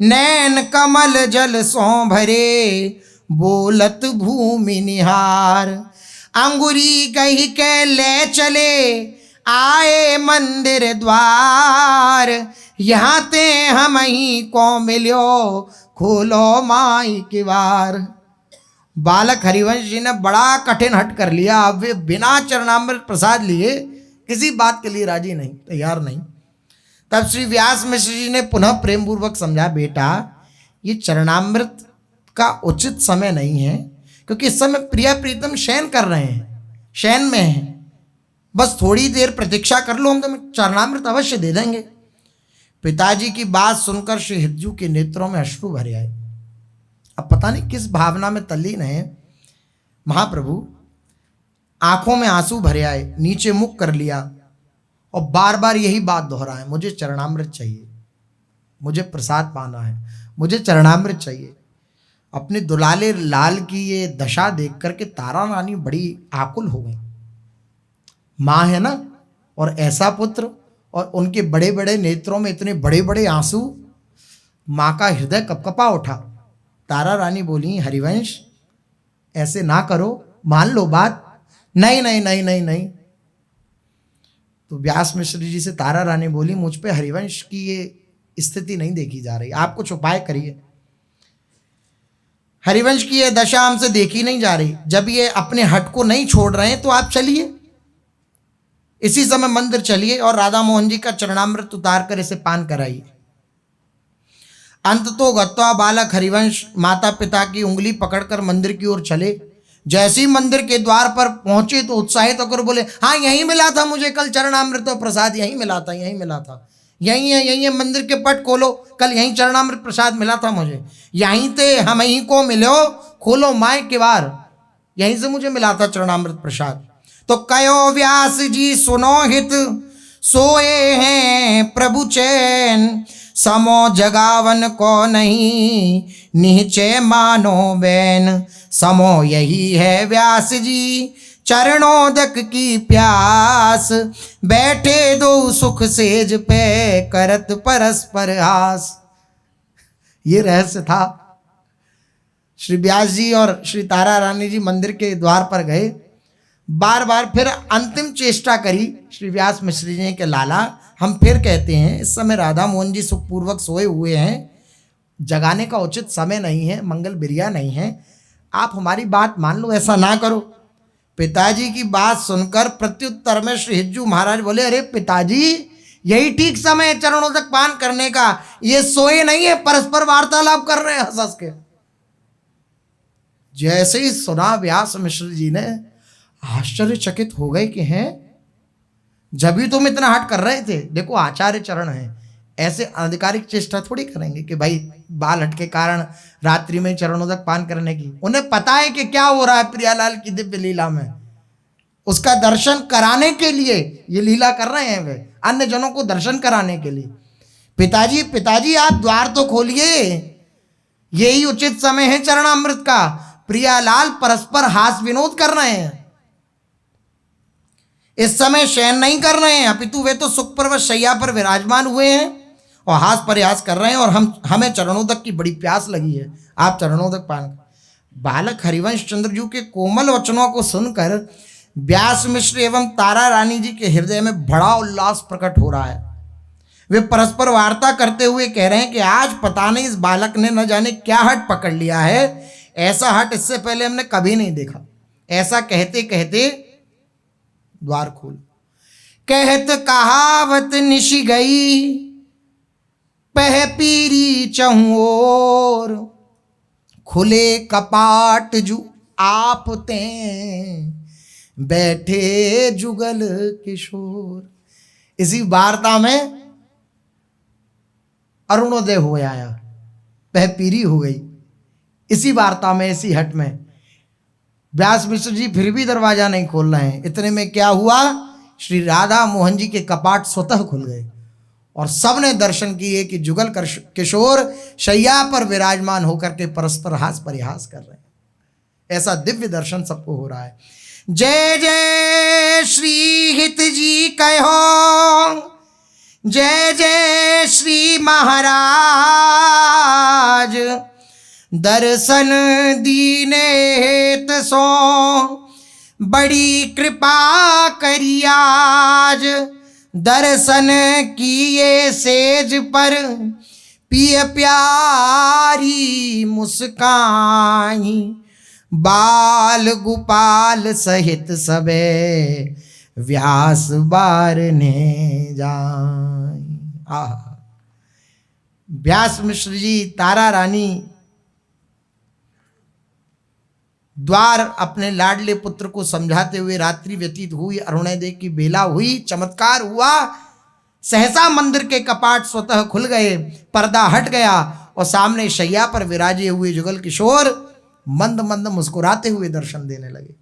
नैन कमल जल सो भरे बोलत भूमि निहार। अंगुरी कही के ले चले आए मंदिर द्वार, यहाँ ते हम ही को मिलो खोलो माई की वार। बालक हरिवंश जी ने बड़ा कठिन हट कर लिया। अब वे बिना चरणामृत प्रसाद लिए किसी बात के लिए राजी नहीं, तैयार नहीं। तब श्री व्यास मिश्र जी ने पुनः प्रेम पूर्वक समझा, बेटा ये चरणामृत का उचित समय नहीं है, क्योंकि इस समय प्रिया प्रीतम शयन कर रहे हैं, शयन में हैं। बस थोड़ी देर प्रतीक्षा कर लो, हम तुम्हें चरणामृत अवश्य दे देंगे। पिताजी की बात सुनकर श्री हिज्जू के नेत्रों में अश्रु भरे आए। अब पता नहीं किस भावना में तल्लीन है महाप्रभु। आंखों में आंसू भरे आए, नीचे मुख कर लिया और बार बार यही बात दोहराए, मुझे चरणामृत चाहिए, मुझे प्रसाद पाना है, मुझे चरणामृत चाहिए। अपने दुलाले लाल की ये दशा देख करके तारा रानी बड़ी आकुल हो गई। माँ है ना, और ऐसा पुत्र, और उनके बड़े बड़े नेत्रों में इतने बड़े बड़े आंसू। माँ का हृदय कपकपा उठा। तारा रानी बोली, हरिवंश ऐसे ना करो, मान लो बात। नहीं नहीं नहीं नहीं नहीं। तो व्यास मिश्र जी से तारा रानी बोली, मुझ पे हरिवंश की ये स्थिति नहीं देखी जा रही, आप कुछ उपाय करिए। हरिवंश की ये दशा हमसे देखी नहीं जा रही। जब ये अपने हट को नहीं छोड़ रहे हैं तो आप चलिए, इसी समय मंदिर चलिए और राधा मोहन जी का चरणामृत उतार कर इसे पान कराइए। अंत तो गत्वा बालक हरिवंश माता पिता की उंगली पकड़कर मंदिर की ओर चले। जैसे ही मंदिर के द्वार पर पहुंचे तो उत्साहित होकर बोले, हाँ यहीं मिला था मुझे कल चरणामृत और प्रसाद, यहीं मिला था, यहीं मिला था, यहीं है मंदिर के पट खोलो, कल यहीं चरणामृत प्रसाद मिला था मुझे, यहीं थे हम ही को मिलो खोलो माय के वार, यहीं से मुझे मिला था चरणामृत प्रसाद। तो कयो व्यास जी सुनो हित, सोए हैं प्रभु चैन, समो जगावन को नहीं निश्चय मानो बैन। समो यही है व्यास जी चरणोदक की प्यास, बैठे दो सुख सेज पे करत परस्पर हास। ये रहस्य था। श्री व्यास जी और श्री तारा रानी जी मंदिर के द्वार पर गए, बार बार फिर अंतिम चेष्टा करी श्री व्यास मिश्र जी के, लाला हम फिर कहते हैं इस समय राधा मोहन जी सुखपूर्वक सोए हुए हैं, जगाने का उचित समय नहीं है, मंगल बिरिया नहीं है, आप हमारी बात मान लो, ऐसा ना करो। पिताजी की बात सुनकर प्रत्युत्तर में श्री हिज्जू महाराज बोले, अरे पिताजी यही ठीक समय है चरणों तक पान करने का, ये सोए नहीं है, परस्पर वार्तालाप कर रहे हैं हंस हंस के। जैसे ही सुना व्यास मिश्र जी ने आश्चर्यचकित हो गए कि हैं, जब भी तुम इतना हट कर रहे थे, देखो आचार्य चरण हैं, ऐसे आधिकारिक चेष्टा थोड़ी करेंगे कि भाई बाल हट के कारण रात्रि में चरणोदक पान करने की। उन्हें पता है कि क्या हो रहा है प्रियालाल की दिव्य लीला में, उसका दर्शन कराने के लिए ये लीला कर रहे हैं, वे अन्य जनों को दर्शन कराने के लिए। पिताजी पिताजी आप द्वार तो खोलिए, यही उचित समय है चरणामृत का। प्रियालाल परस्पर हास विनोद कर रहे हैं, इस समय शयन नहीं कर रहे हैं, अपितु वे तो सुखपूर्वक शैया पर विराजमान हुए हैं और हास प्रयास कर रहे हैं, और हमें चरणोदक की बड़ी प्यास लगी है, आप चरणोदक पान। बालक हरिवंश चंद्रजू के कोमल वचनों को सुनकर व्यास मिश्र एवं तारा रानी जी के हृदय में बड़ा उल्लास प्रकट हो रहा है। वे परस्पर वार्ता करते हुए कह रहे हैं कि आज पता नहीं इस बालक ने न जाने क्या हट पकड़ लिया है, ऐसा हट इससे पहले हमने कभी नहीं देखा। ऐसा कहते कहते द्वार खोल, कहत कहावत निशि गई, पह पीरी चहु ओर, खुले कपाट जू आप ते, बैठे जुगल किशोर। इसी वार्ता में अरुणोदय हो आया, पह पीरी हो गई। इसी वार्ता में, इसी हट में व्यास मिश्र जी फिर भी दरवाजा नहीं खोल रहे हैं। इतने में क्या हुआ, श्री राधा मोहन जी के कपाट स्वतः खुल गए और सबने दर्शन किए कि जुगल किशोर शैया पर विराजमान होकर के परस्पर हास परिहास कर रहे हैं। ऐसा दिव्य दर्शन सबको हो रहा है। जय जय श्री हित जी कहो, जय जय श्री महाराज, दर्शन दीने हेत सो बड़ी कृपा करियाज, दर्शन किए सेज पर पिय प्यारी मुस्काई, बाल गोपाल सहित सबे व्यास बारने जाए। व्यास मिश्र जी, तारा रानी द्वार अपने लाडले पुत्र को समझाते हुए, रात्रि व्यतीत हुई, अरुणोदय की बेला हुई, चमत्कार हुआ। सहसा मंदिर के कपाट स्वतः खुल गए, पर्दा हट गया और सामने शैया पर विराजे हुए जुगल किशोर मंद मंद मुस्कुराते हुए दर्शन देने लगे।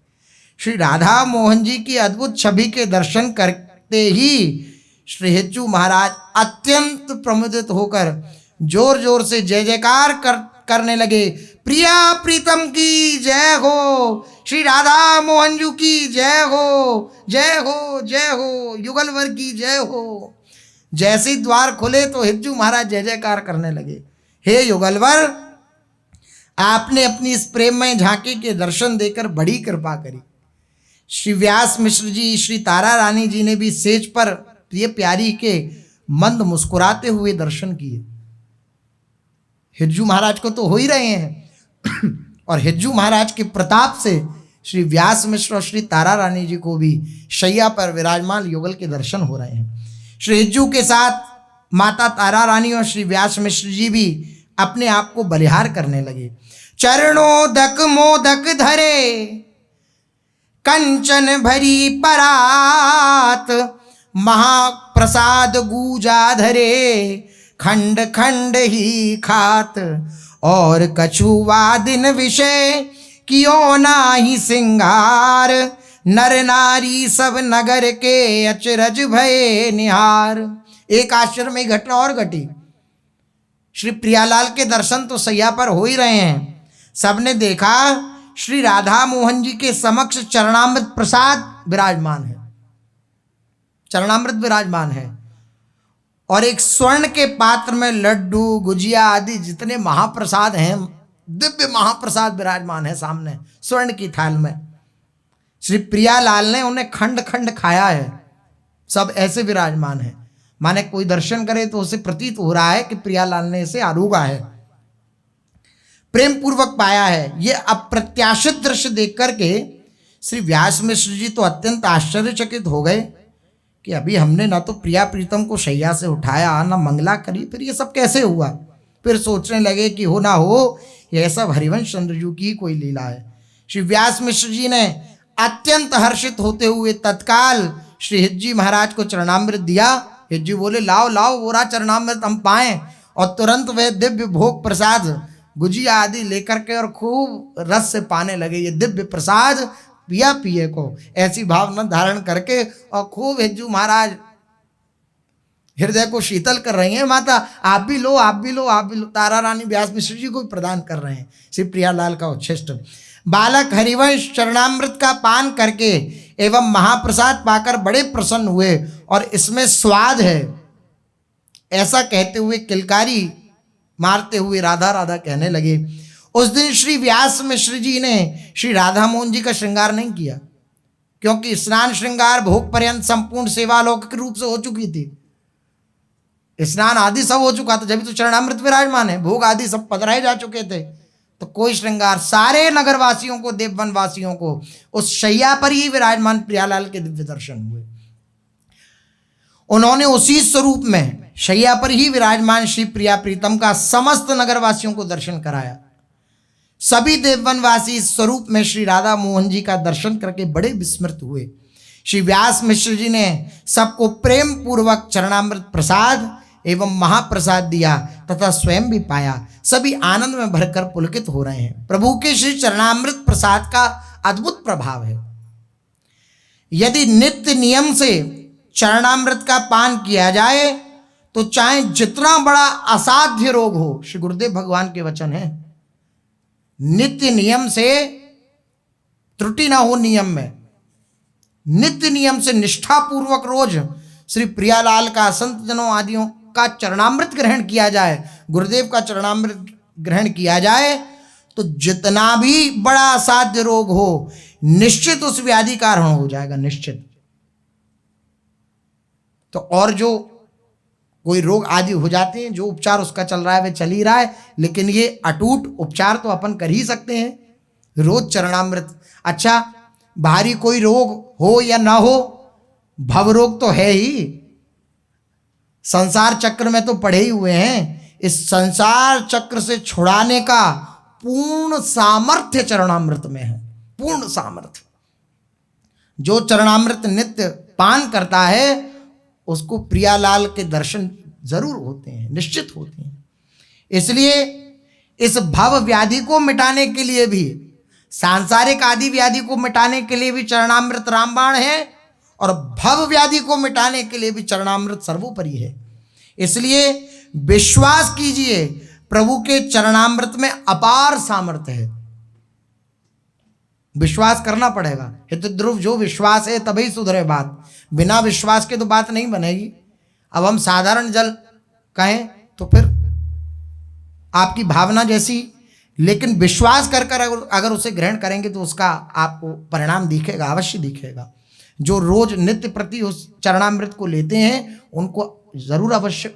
श्री राधा मोहन जी की अद्भुत छवि के दर्शन करते ही श्री हिज्जू महाराज अत्यंत प्रमुदित होकर जोर जोर से जय जयकार करने लगे। प्रिया प्रीतम की जय हो, श्री राधा मोहन जी की जय हो, जय हो, जय हो, युगलवर की जय हो। जैसे ही द्वार खुले तो हिज्जू महाराज जय जयकार करने लगे। हे युगलवर, आपने अपनी इस प्रेममय झांकी के दर्शन देकर बड़ी कृपा करी। श्री व्यास मिश्र जी, श्री तारा रानी जी ने भी सेज पर प्रिय प्यारी के मंद मुस्कुराते हुए दर्शन किए। हिज्जू महाराज को तो हो ही रहे हैं और हिज्जू महाराज के प्रताप से श्री व्यास मिश्र और श्री तारा रानी जी को भी शैया पर विराजमान युगल के दर्शन हो रहे हैं। श्री हिज्जू के साथ माता तारा रानी और श्री व्यास मिश्र जी भी अपने आप को बलिहार करने लगे। चरणोदक मोदक धरे, कंचन भरी परात, महाप्रसाद गूजा धरे, खंड खंड ही खात, और कछुआ दिन विषय कियो नाही सिंगार, नर नारी सब नगर के अचरज भये निहार। एक आश्चर्य में घटना और घटी। श्री प्रियालाल के दर्शन तो सैया पर हो ही रहे हैं। सबने देखा श्री राधा मोहन जी के समक्ष चरणामृत प्रसाद विराजमान है, चरणामृत विराजमान है और एक स्वर्ण के पात्र में लड्डू गुजिया आदि जितने महाप्रसाद हैं, दिव्य महाप्रसाद विराजमान है सामने स्वर्ण की थाल में। श्री प्रियालाल ने उन्हें खंड खंड खाया है, सब ऐसे विराजमान है। माने कोई दर्शन करे तो उसे प्रतीत हो रहा है कि प्रियालाल ने इसे आरूगा है, प्रेम पूर्वक पाया है। ये अप्रत्याशित दृश्य देख करके श्री व्यास मिश्र जी तो अत्यंत आश्चर्यचकित हो गए कि अभी हमने ना तो प्रिया प्रीतम को शैया से उठाया, ना मंगला करी, फिर ये सब कैसे हुआ। फिर सोचने लगे कि हो ना हो यह सब हरिवंश चंद्रजू की कोई लीला है। श्री व्यास मिश्र जी ने अत्यंत हर्षित होते हुए तत्काल श्री हिज्जी महाराज को चरणामृत दिया। हिज्जी बोले लाओ लाओ बोरा चरणामृत हम पाएं, और तुरंत वे दिव्य भोग प्रसाद गुजिया आदि लेकर के और खूब रस से पाने लगे। ये दिव्य प्रसाद पिया पिए को, ऐसी भावना धारण करके और खूब हिज्जू महाराज हृदय को शीतल कर रही हैं। माता आप भी लो, आप भी लो, आप भी लो। तारा रानी व्यास मिश्र जी को प्रदान कर रहे हैं श्री प्रियालाल का उच्छिष्ट। बालक हरिवंश चरणामृत का पान करके एवं महाप्रसाद पाकर बड़े प्रसन्न हुए और इसमें स्वाद है ऐसा कहते हुए किलकारी मारते हुए राधा राधा कहने लगे। उस दिन श्री व्यास मिश्र जी ने श्री राधा मोहन जी का श्रृंगार नहीं किया, क्योंकि स्नान श्रृंगार भोग पर्यंत संपूर्ण सेवा लौकिक रूप से हो चुकी थी। स्नान आदि सब हो चुका था, जब तो चरणामृत विराजमान है, भोग आदि सब पधराए जा चुके थे, तो कोई श्रृंगार, सारे नगरवासियों को, देववन वासियों को उस शैया पर ही विराजमान प्रियालाल के दिव्य दर्शन हुए। उन्होंने उसी स्वरूप में शैया पर ही विराजमान श्री प्रिया प्रीतम का समस्त नगरवासियों को दर्शन कराया। सभी देववनवासी इस स्वरूप में श्री राधा मोहन जी का दर्शन करके बड़े विस्मृत हुए। श्री व्यास मिश्र जी ने सबको प्रेम पूर्वक चरणामृत प्रसाद एवं महाप्रसाद दिया तथा स्वयं भी पाया। सभी आनंद में भरकर पुलकित हो रहे हैं। प्रभु के श्री चरणामृत प्रसाद का अद्भुत प्रभाव है। यदि नित्य नियम से चरणामृत का पान किया जाए तो चाहे जितना बड़ा असाध्य रोग हो, श्री गुरुदेव भगवान के वचन है, नित्य नियम से त्रुटि ना हो, नियम में नित्य नियम से निष्ठापूर्वक रोज श्री प्रियालाल का, संत जनों आदियों का चरणामृत ग्रहण किया जाए, गुरुदेव का चरणामृत ग्रहण किया जाए, तो जितना भी बड़ा असाध्य रोग हो निश्चित उस व्याधि का हरण हो जाएगा, निश्चित। तो और जो कोई रोग आदि हो जाते हैं, जो उपचार उसका चल रहा है वह चल ही रहा है, लेकिन ये अटूट उपचार तो अपन कर ही सकते हैं रोज चरणामृत। अच्छा, भारी कोई रोग हो या ना हो, भव रोग तो है ही, संसार चक्र में तो पड़े ही हुए हैं। इस संसार चक्र से छुड़ाने का पूर्ण सामर्थ्य चरणामृत में है, पूर्ण सामर्थ्य। जो चरणामृत नित्य पान करता है उसको प्रियालाल के दर्शन जरूर होते हैं, निश्चित होते हैं। इसलिए इस भव व्याधि को मिटाने के लिए भी, सांसारिक आदि व्याधि को मिटाने के लिए भी चरणामृत रामबाण है, और भव व्याधि को मिटाने के लिए भी चरणामृत सर्वोपरि है। इसलिए विश्वास कीजिए, प्रभु के चरणामृत में अपार सामर्थ्य है। विश्वास करना पड़ेगा। हित ध्रुव, जो विश्वास है तभी सुधरे बात, बिना विश्वास के तो बात नहीं बनेगी। अब हम साधारण जल कहें तो फिर आपकी भावना जैसी, लेकिन विश्वास कर कर अगर उसे ग्रहण करेंगे तो उसका आपको परिणाम दिखेगा, अवश्य दिखेगा। जो रोज नित्य प्रति उस चरणामृत को लेते हैं उनको जरूर अवश्य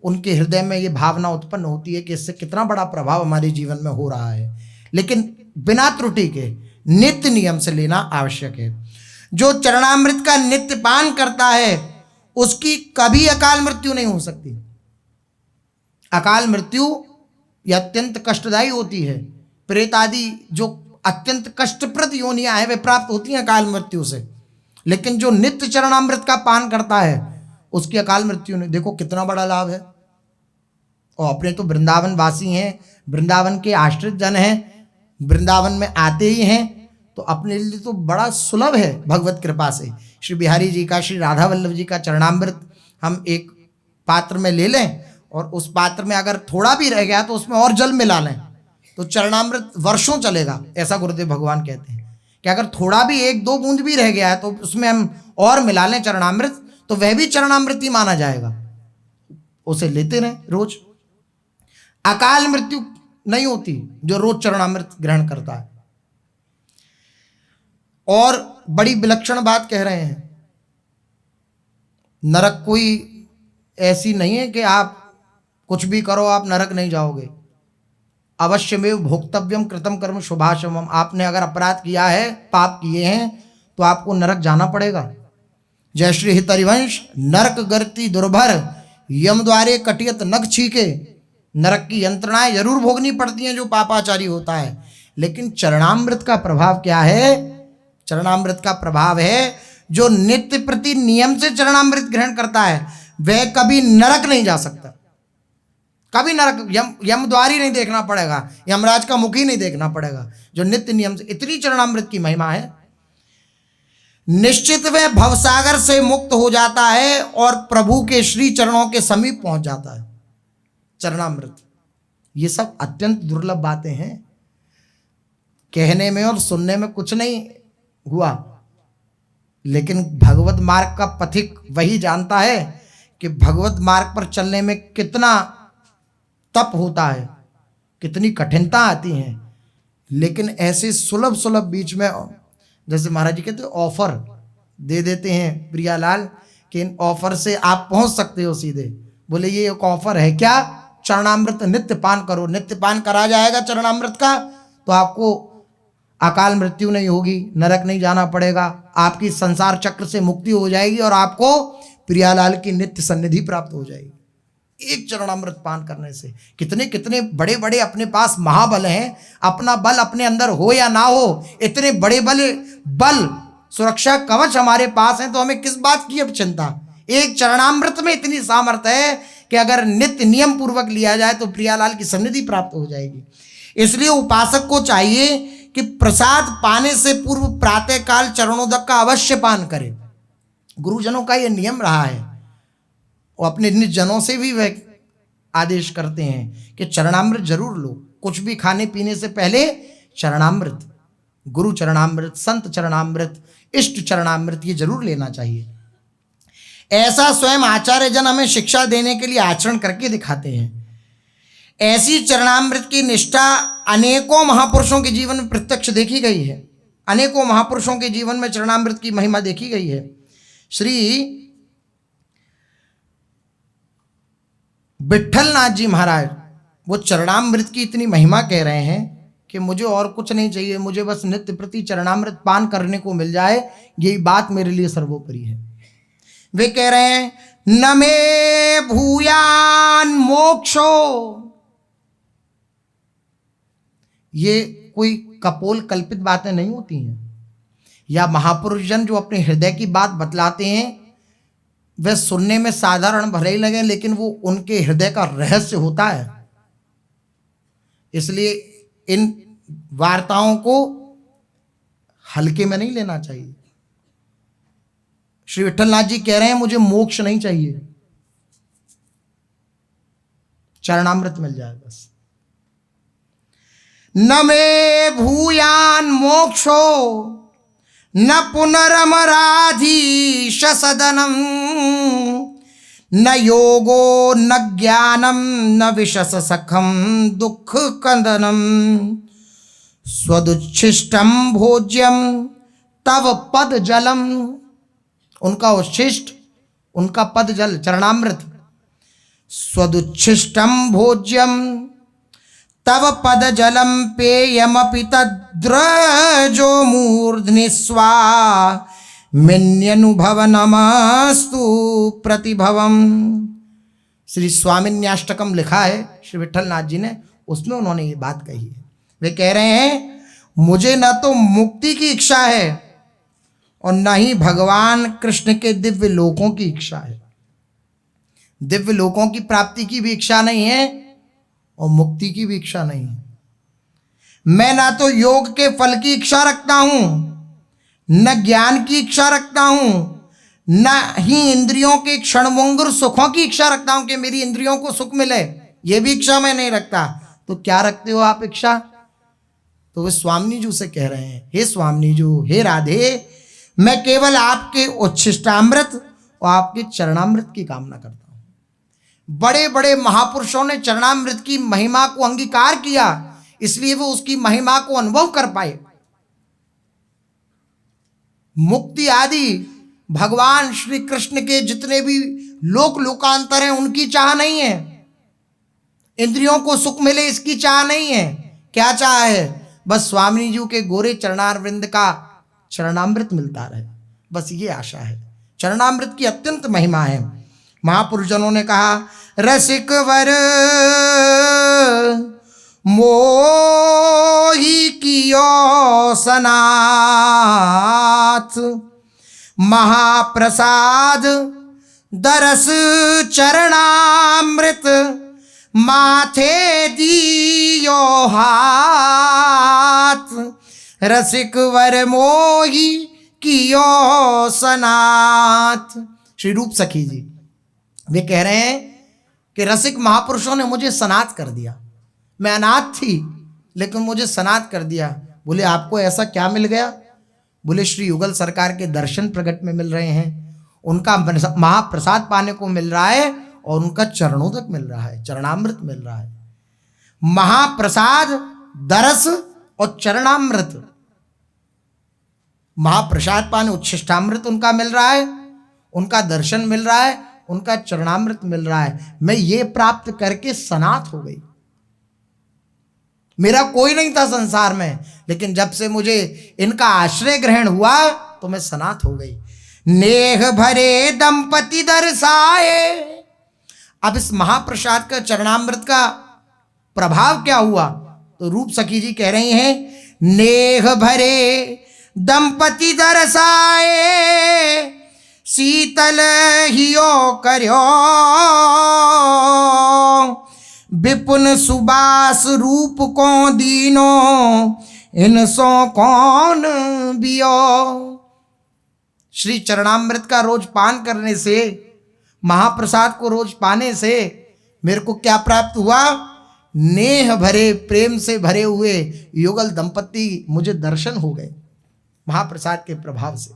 उनके हृदय में ये भावना उत्पन्न होती है कि इससे कितना बड़ा प्रभाव हमारे जीवन में हो रहा है। लेकिन बिना त्रुटि के नित्य नियम से लेना आवश्यक है। जो चरणामृत का नित्य पान करता है उसकी कभी अकाल मृत्यु नहीं हो सकती। अकाल मृत्यु यह अत्यंत कष्टदायी होती है। प्रेत आदि जो अत्यंत कष्टप्रद योनियां हैं वे प्राप्त होती हैं अकाल मृत्यु से, लेकिन जो नित्य चरणामृत का पान करता है उसकी अकाल मृत्यु नहीं। देखो कितना बड़ा लाभ है। और अपने तो वृंदावन वासी हैं, वृंदावन के आश्रित जन हैं, वृंदावन में आते ही हैं, तो अपने लिए तो बड़ा सुलभ है भगवत कृपा से। श्री बिहारी जी का, श्री राधा वल्लभ जी का चरणामृत हम एक पात्र में ले लें और उस पात्र में अगर थोड़ा भी रह गया तो उसमें और जल मिला लें तो चरणामृत वर्षों चलेगा। ऐसा गुरुदेव भगवान कहते हैं कि अगर थोड़ा भी एक दो बूंद भी रह गया है तो उसमें हम और मिला लें चरणामृत, तो वह भी चरणामृत ही माना जाएगा। उसे लेते रहें रोज। अकाल मृत्यु नहीं होती जो रोज चरणामृत ग्रहण करता है। और बड़ी विलक्षण बात कह रहे हैं, नरक कोई ऐसी नहीं है कि आप कुछ भी करो आप नरक नहीं जाओगे। अवश्यमेव भोक्तव्यम कृतम कर्म शुभाशमम। आपने अगर अपराध किया है, पाप किए हैं, तो आपको नरक जाना पड़ेगा। जय श्री हितरिवंश, नरक गर्ति दुर्भर यम द्वारे कटियत नख छीके। नरक की यंत्रणाएं जरूर भोगनी पड़ती हैं जो पापाचारी होता है, लेकिन चरणामृत का प्रभाव क्या है? चरणामृत का प्रभाव है जो नित्य प्रति नियम से चरणामृत ग्रहण करता है वह कभी नरक नहीं जा सकता। कभी नरक यम द्वारी नहीं देखना पड़ेगा, यमराज का मुख ही नहीं देखना पड़ेगा। जो नित्य नियम से, इतनी चरणामृत की महिमा है। निश्चित वह भवसागर से मुक्त हो जाता है और प्रभु के श्री चरणों के समीप पहुंच जाता है। चरणामृत, ये सब अत्यंत दुर्लभ बातें हैं। कहने में और सुनने में कुछ नहीं हुआ, लेकिन भगवत मार्ग का पथिक वही जानता है कि भगवत मार्ग पर चलने में कितना तप होता है, कितनी कठिनता आती हैं, लेकिन ऐसे सुलभ सुलभ बीच में, जैसे महाराज जी कहते ऑफर दे देते हैं प्रियालाल कि इन ऑफर से आप पहुंच सकते हो सीधे। बोले ये एक ऑफर है क्या? चरणामृत नित्य पान करो, नित्य पान करा जाएगा चरणामृत का तो आपको अकाल मृत्यु नहीं होगी, नरक नहीं जाना पड़ेगा, आपकी संसार चक्र से मुक्ति हो जाएगी और आपको प्रियालाल की नित्य सन्निधि प्राप्त हो जाएगी एक चरणामृत पान करने से। कितने कितने बड़े बड़े अपने पास महाबल हैं, अपना बल अपने अंदर हो या ना हो, इतने बड़े बल सुरक्षा कवच हमारे पास हैं, तो हमें किस बात की अब चिंता। एक चरणामृत में इतनी सामर्थ्य है कि अगर नित्य नियम पूर्वक लिया जाए तो प्रियालाल की सन्निधि प्राप्त हो जाएगी। इसलिए उपासक को चाहिए कि प्रसाद पाने से पूर्व प्रातः काल चरणोदक का अवश्य पान करे। गुरुजनों का यह नियम रहा है, वो अपने निज जनों से भी वह आदेश करते हैं कि चरणामृत जरूर लो, कुछ भी खाने पीने से पहले चरणामृत, गुरु चरणामृत, संत चरणामृत, इष्ट चरणामृत ये जरूर लेना चाहिए। ऐसा स्वयं आचार्य जन हमें शिक्षा देने के लिए आचरण करके दिखाते हैं। ऐसी चरणामृत की निष्ठा अनेकों महापुरुषों के जीवन में प्रत्यक्ष देखी गई है। अनेकों महापुरुषों के जीवन में चरणामृत की महिमा देखी गई है। श्री विठलनाथ जी महाराज वो चरणामृत की इतनी महिमा कह रहे हैं कि मुझे और कुछ नहीं चाहिए, मुझे बस नित्य प्रति चरणामृत पान करने को मिल जाए, यही बात मेरे लिए सर्वोपरि है। वे कह रहे हैं न मे भूयान मोक्षो, ये कोई कपोल कल्पित बातें नहीं होती हैं, या महापुरुष जन जो अपने हृदय की बात बतलाते हैं वह सुनने में साधारण भले ही लगे, लेकिन वो उनके हृदय का रहस्य होता है। इसलिए इन वार्ताओं को हल्के में नहीं लेना चाहिए। श्री विठलनाथ जी कह रहे हैं मुझे मोक्ष नहीं चाहिए, चरणामृत मिल जाए बस। न मे भूयान मोक्षो न पुनरमराधीश सदनम न योगो न ज्ञानम न विशस सखम दुख कंदनम स्वदुच्छिष्टम भोज्यम तव पद जलम। उनका उच्छिष्ट, उनका पद जल चरणामृत, स्वदुच्छिष्टम भोज्यम तव पद जलम पेयमपि तद्रजो मूर्ध्नि स्वा मिन्यनुभव नमस्तु प्रतिभवम। श्री स्वामिन्याष्टकम लिखा है श्री विठलनाथ जी ने, उसमें उन्होंने ये बात कही है। वे कह रहे हैं मुझे न तो मुक्ति की इच्छा है और न ही भगवान कृष्ण के दिव्य लोकों की इच्छा है। दिव्य लोकों की प्राप्ति की भी इच्छा नहीं है और मुक्ति की भी इच्छा नहीं है। मैं ना तो योग के फल की इच्छा रखता हूं, न ज्ञान की इच्छा रखता हूं, न ही इंद्रियों के क्षणभंगुर सुखों की इच्छा रखता हूं कि मेरी इंद्रियों को सुख मिले, यह भी इच्छा मैं नहीं रखता। तो क्या रखते हो आप इच्छा? तो वे स्वामिनी जी से कह रहे हैं हे स्वामिनी जी, हे राधे, मैं केवल आपके उच्छिष्टामृत और आपके चरणामृत की कामना करता हूं। बड़े बड़े महापुरुषों ने चरणामृत की महिमा को अंगीकार किया, इसलिए वो उसकी महिमा को अनुभव कर पाए। मुक्ति आदि भगवान श्री कृष्ण के जितने भी लोक लोकांतर हैं उनकी चाह नहीं है, इंद्रियों को सुख मिले इसकी चाह नहीं है। क्या चाह है? बस स्वामिनी जी के गोरे चरणारविंद का चरणामृत मिलता रहे, बस ये आशा है। चरणामृत की अत्यंत महिमा है। महापुरुषजनों ने कहा रसिक वर मोही कियो सनाथ, महाप्रसाद दरस चरणामृत, माथे दियो हाथ, रसिक वर मोही कियो सनाथ। श्री रूप सखी जी वे कह रहे हैं कि रसिक महापुरुषों ने मुझे सनाथ कर दिया। मैं अनाथ थी लेकिन मुझे सनाथ कर दिया। बोले आपको ऐसा क्या मिल गया? बोले श्री युगल सरकार के दर्शन प्रगट में मिल रहे हैं, उनका महाप्रसाद पाने को मिल रहा है और उनका चरणोदक मिल रहा है, चरणामृत मिल रहा है। महाप्रसाद, दरस और चरणामृत। महाप्रसाद पाने उच्छिष्टामृत उनका मिल रहा है, उनका दर्शन मिल रहा है, उनका चरणामृत मिल रहा है। मैं ये प्राप्त करके सनाथ हो गई। मेरा कोई नहीं था संसार में, लेकिन जब से मुझे इनका आश्रय ग्रहण हुआ तो मैं सनाथ हो गई। नेह भरे दंपति दर्शाए। अब इस महाप्रसाद का, चरणामृत का प्रभाव क्या हुआ? तो रूप सखी जी कह रही हैं, नेह भरे दंपति दर्शाए, शीतल हियो कर्यो, विपुन सुबास रूप को दीनो, इनसो कौन बियो। श्री चरणामृत का रोज पान करने से, महाप्रसाद को रोज पाने से मेरे को क्या प्राप्त हुआ? नेह भरे, प्रेम से भरे हुए युगल दंपति मुझे दर्शन हो गए। महाप्रसाद के प्रभाव से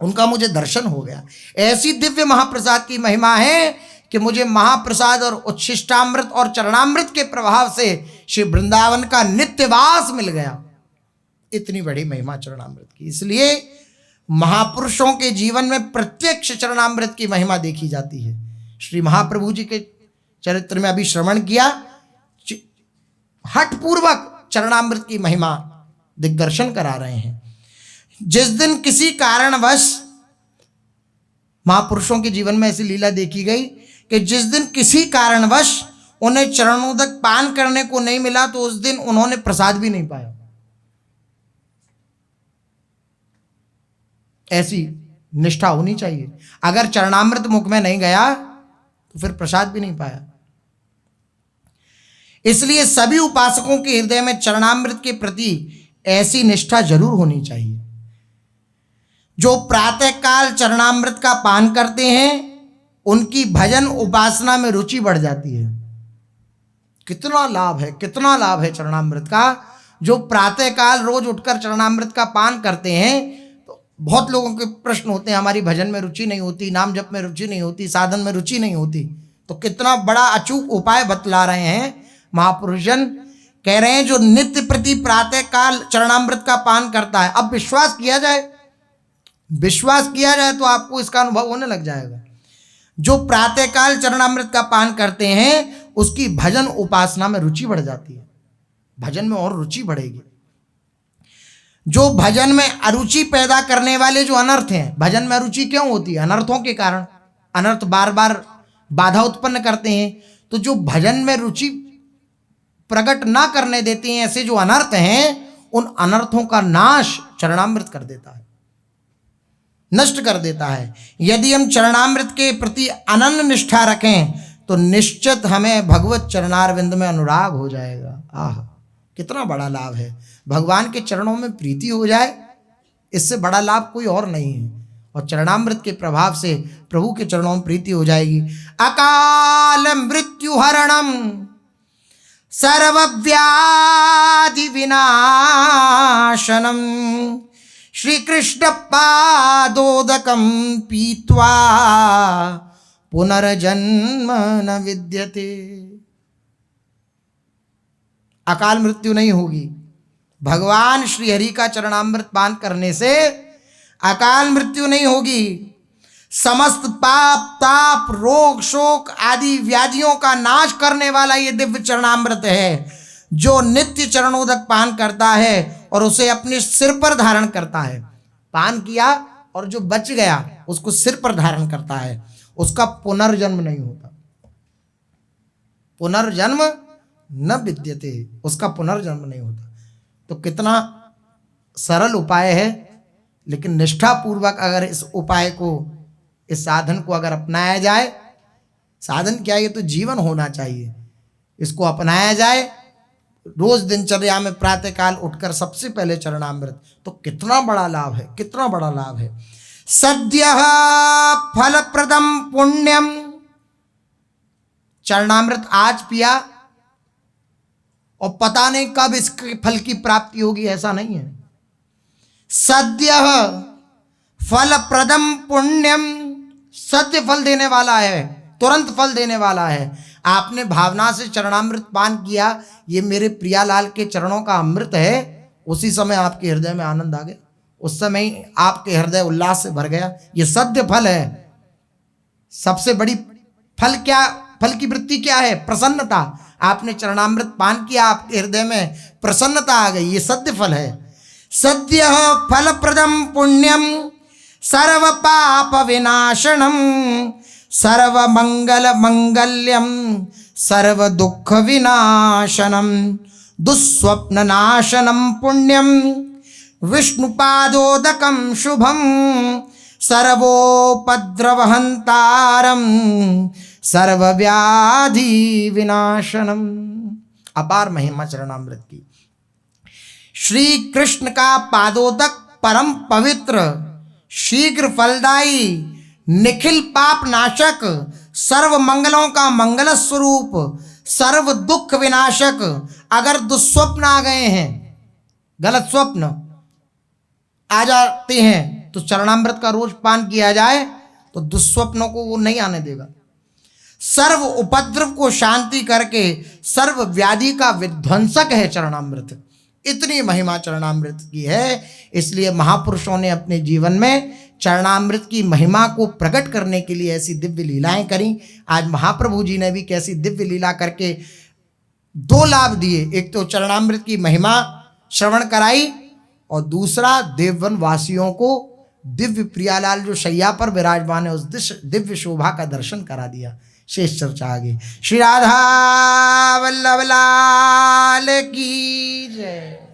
उनका मुझे दर्शन हो गया। ऐसी दिव्य महाप्रसाद की महिमा है कि मुझे महाप्रसाद और उच्छिष्टामृत और चरणामृत के प्रभाव से श्री वृंदावन का नित्यवास मिल गया। इतनी बड़ी महिमा चरणामृत की। इसलिए महापुरुषों के जीवन में प्रत्यक्ष चरणामृत की महिमा देखी जाती है। श्री महाप्रभु जी के चरित्र में अभी श्रवण किया, हठपूर्वक चरणामृत की महिमा दिग्दर्शन करा रहे हैं। जिस दिन किसी कारणवश, महापुरुषों के जीवन में ऐसी लीला देखी गई कि जिस दिन किसी कारणवश उन्हें चरणोदक पान करने को नहीं मिला तो उस दिन उन्होंने प्रसाद भी नहीं पाया। ऐसी निष्ठा होनी चाहिए। अगर चरणामृत मुख में नहीं गया तो फिर प्रसाद भी नहीं पाया। इसलिए सभी उपासकों के हृदय में चरणामृत के प्रति ऐसी निष्ठा जरूर होनी चाहिए। जो प्रातःकाल चरणामृत का पान करते हैं उनकी भजन उपासना में रुचि बढ़ जाती है। कितना लाभ है, कितना लाभ है चरणामृत का। जो प्रातःकाल रोज उठकर चरणामृत का पान करते हैं, तो बहुत लोगों के प्रश्न होते हैं, हमारी भजन में रुचि नहीं होती, नाम जप में रुचि नहीं होती, साधन में रुचि नहीं होती। तो कितना बड़ा अचूक उपाय बतला रहे हैं महापुरुषजन। कह रहे हैं जो नित्य प्रति प्रातःकाल चरणामृत का पान करता है, अब विश्वास किया जाए, विश्वास किया जाए तो आपको इसका अनुभव होने लग जाएगा। जो प्रातःकाल चरणामृत का पान करते हैं उसकी भजन उपासना में रुचि बढ़ जाती है, भजन में और रुचि बढ़ेगी। जो भजन में अरुचि पैदा करने वाले जो अनर्थ हैं, भजन में अरुचि क्यों होती है? अनर्थों के कारण। अनर्थ बार बार बाधा उत्पन्न करते हैं। तो जो भजन में रुचि प्रकट ना करने देते हैं, ऐसे जो अनर्थ हैं, उन अनर्थों का नाश चरणामृत कर देता है, नष्ट कर देता है। यदि हम चरणामृत के प्रति अनन्य निष्ठा रखें तो निश्चित हमें भगवत चरणारविंद में अनुराग हो जाएगा। आह, कितना बड़ा लाभ है। भगवान के चरणों में प्रीति हो जाए, इससे बड़ा लाभ कोई और नहीं है। और चरणामृत के प्रभाव से प्रभु के चरणों में प्रीति हो जाएगी। अकाल मृत्यु हरणम सर्वव्याधि विनाशनम श्री कृष्ण पादोदकम पीत्वा पुनर्जन्म न विद्यते। अकाल मृत्यु नहीं होगी। भगवान श्री हरि का चरणामृत पान करने से अकाल मृत्यु नहीं होगी। समस्त पाप ताप रोग शोक आदि व्याधियों का नाश करने वाला ये दिव्य चरणामृत है, जो नित्य चरणोदक पान करता है और उसे अपने सिर पर धारण करता है। पान किया और जो बच गया उसको सिर पर धारण करता है, उसका पुनर्जन्म नहीं होता। पुनर्जन्म न विद्यते, उसका पुनर्जन्म नहीं होता। तो कितना सरल उपाय है, लेकिन निष्ठापूर्वक अगर इस उपाय को, इस साधन को अगर अपनाया जाए, साधन क्या, ये तो जीवन होना चाहिए, इसको अपनाया जाए रोज दिनचर्या में प्रातःकाल उठकर सबसे पहले चरणामृत, तो कितना बड़ा लाभ है, कितना बड़ा लाभ है। सद्यः फलप्रदम पुण्यम। चरणामृत आज पिया और पता नहीं कब इसके फल की प्राप्ति होगी, ऐसा नहीं है। सद्यः फलप्रदम पुण्यम, सद्य फल देने वाला है, तुरंत फल देने वाला है। आपने भावना से चरणामृत पान किया, ये मेरे प्रियालाल के चरणों का अमृत है, उसी समय आपके हृदय में आनंद आ गया, उस समय ही आपके हृदय उल्लास से भर गया। ये सद्य फल है। सबसे बड़ी फल क्या, फल की वृत्ति क्या है? प्रसन्नता। आपने चरणामृत पान किया, आपके हृदय में प्रसन्नता आ गई, ये सद्य फल है। सद्य फल प्रदम पुण्यम सर्व पाप विनाशनम सर्व मंगल मंगल्यम सर्व दुख विनाशनम दुस्वप्न नाशनम पुण्यम विष्णुपादोदकम शुभम सर्वोपद्रवहंतारम सर्वव्याधि विनाशनम। अपार महिमा चरणामृत की। श्री कृष्ण का पादोदक परम पवित्र, शीघ्र फलदायी, निखिल पाप नाशक, सर्व मंगलों का मंगल स्वरूप, सर्व दुख विनाशक। अगर दुस्वप्न आ गए हैं, गलत स्वप्न आ जाते हैं, तो चरणामृत का रोज पान किया जाए तो दुस्वप्नों को वो नहीं आने देगा। सर्व उपद्रव को शांति करके सर्व व्याधि का विध्वंसक है चरणामृत। इतनी महिमा चरणामृत की है, इसलिए महापुरुषों ने अपने जीवन में चरणामृत की महिमा को प्रकट करने के लिए ऐसी दिव्य लीलाएं करी। आज महाप्रभु जी ने भी कैसी दिव्य लीला करके दो लाभ दिए। एक तो चरणामृत की महिमा श्रवण कराई, और दूसरा देववन वासियों को दिव्य प्रियालाल जो शैया पर विराजमान है उस दिव्य शोभा का दर्शन करा दिया। शेष चर्चा आगे। श्री राधा वल्लभ लाल की जय।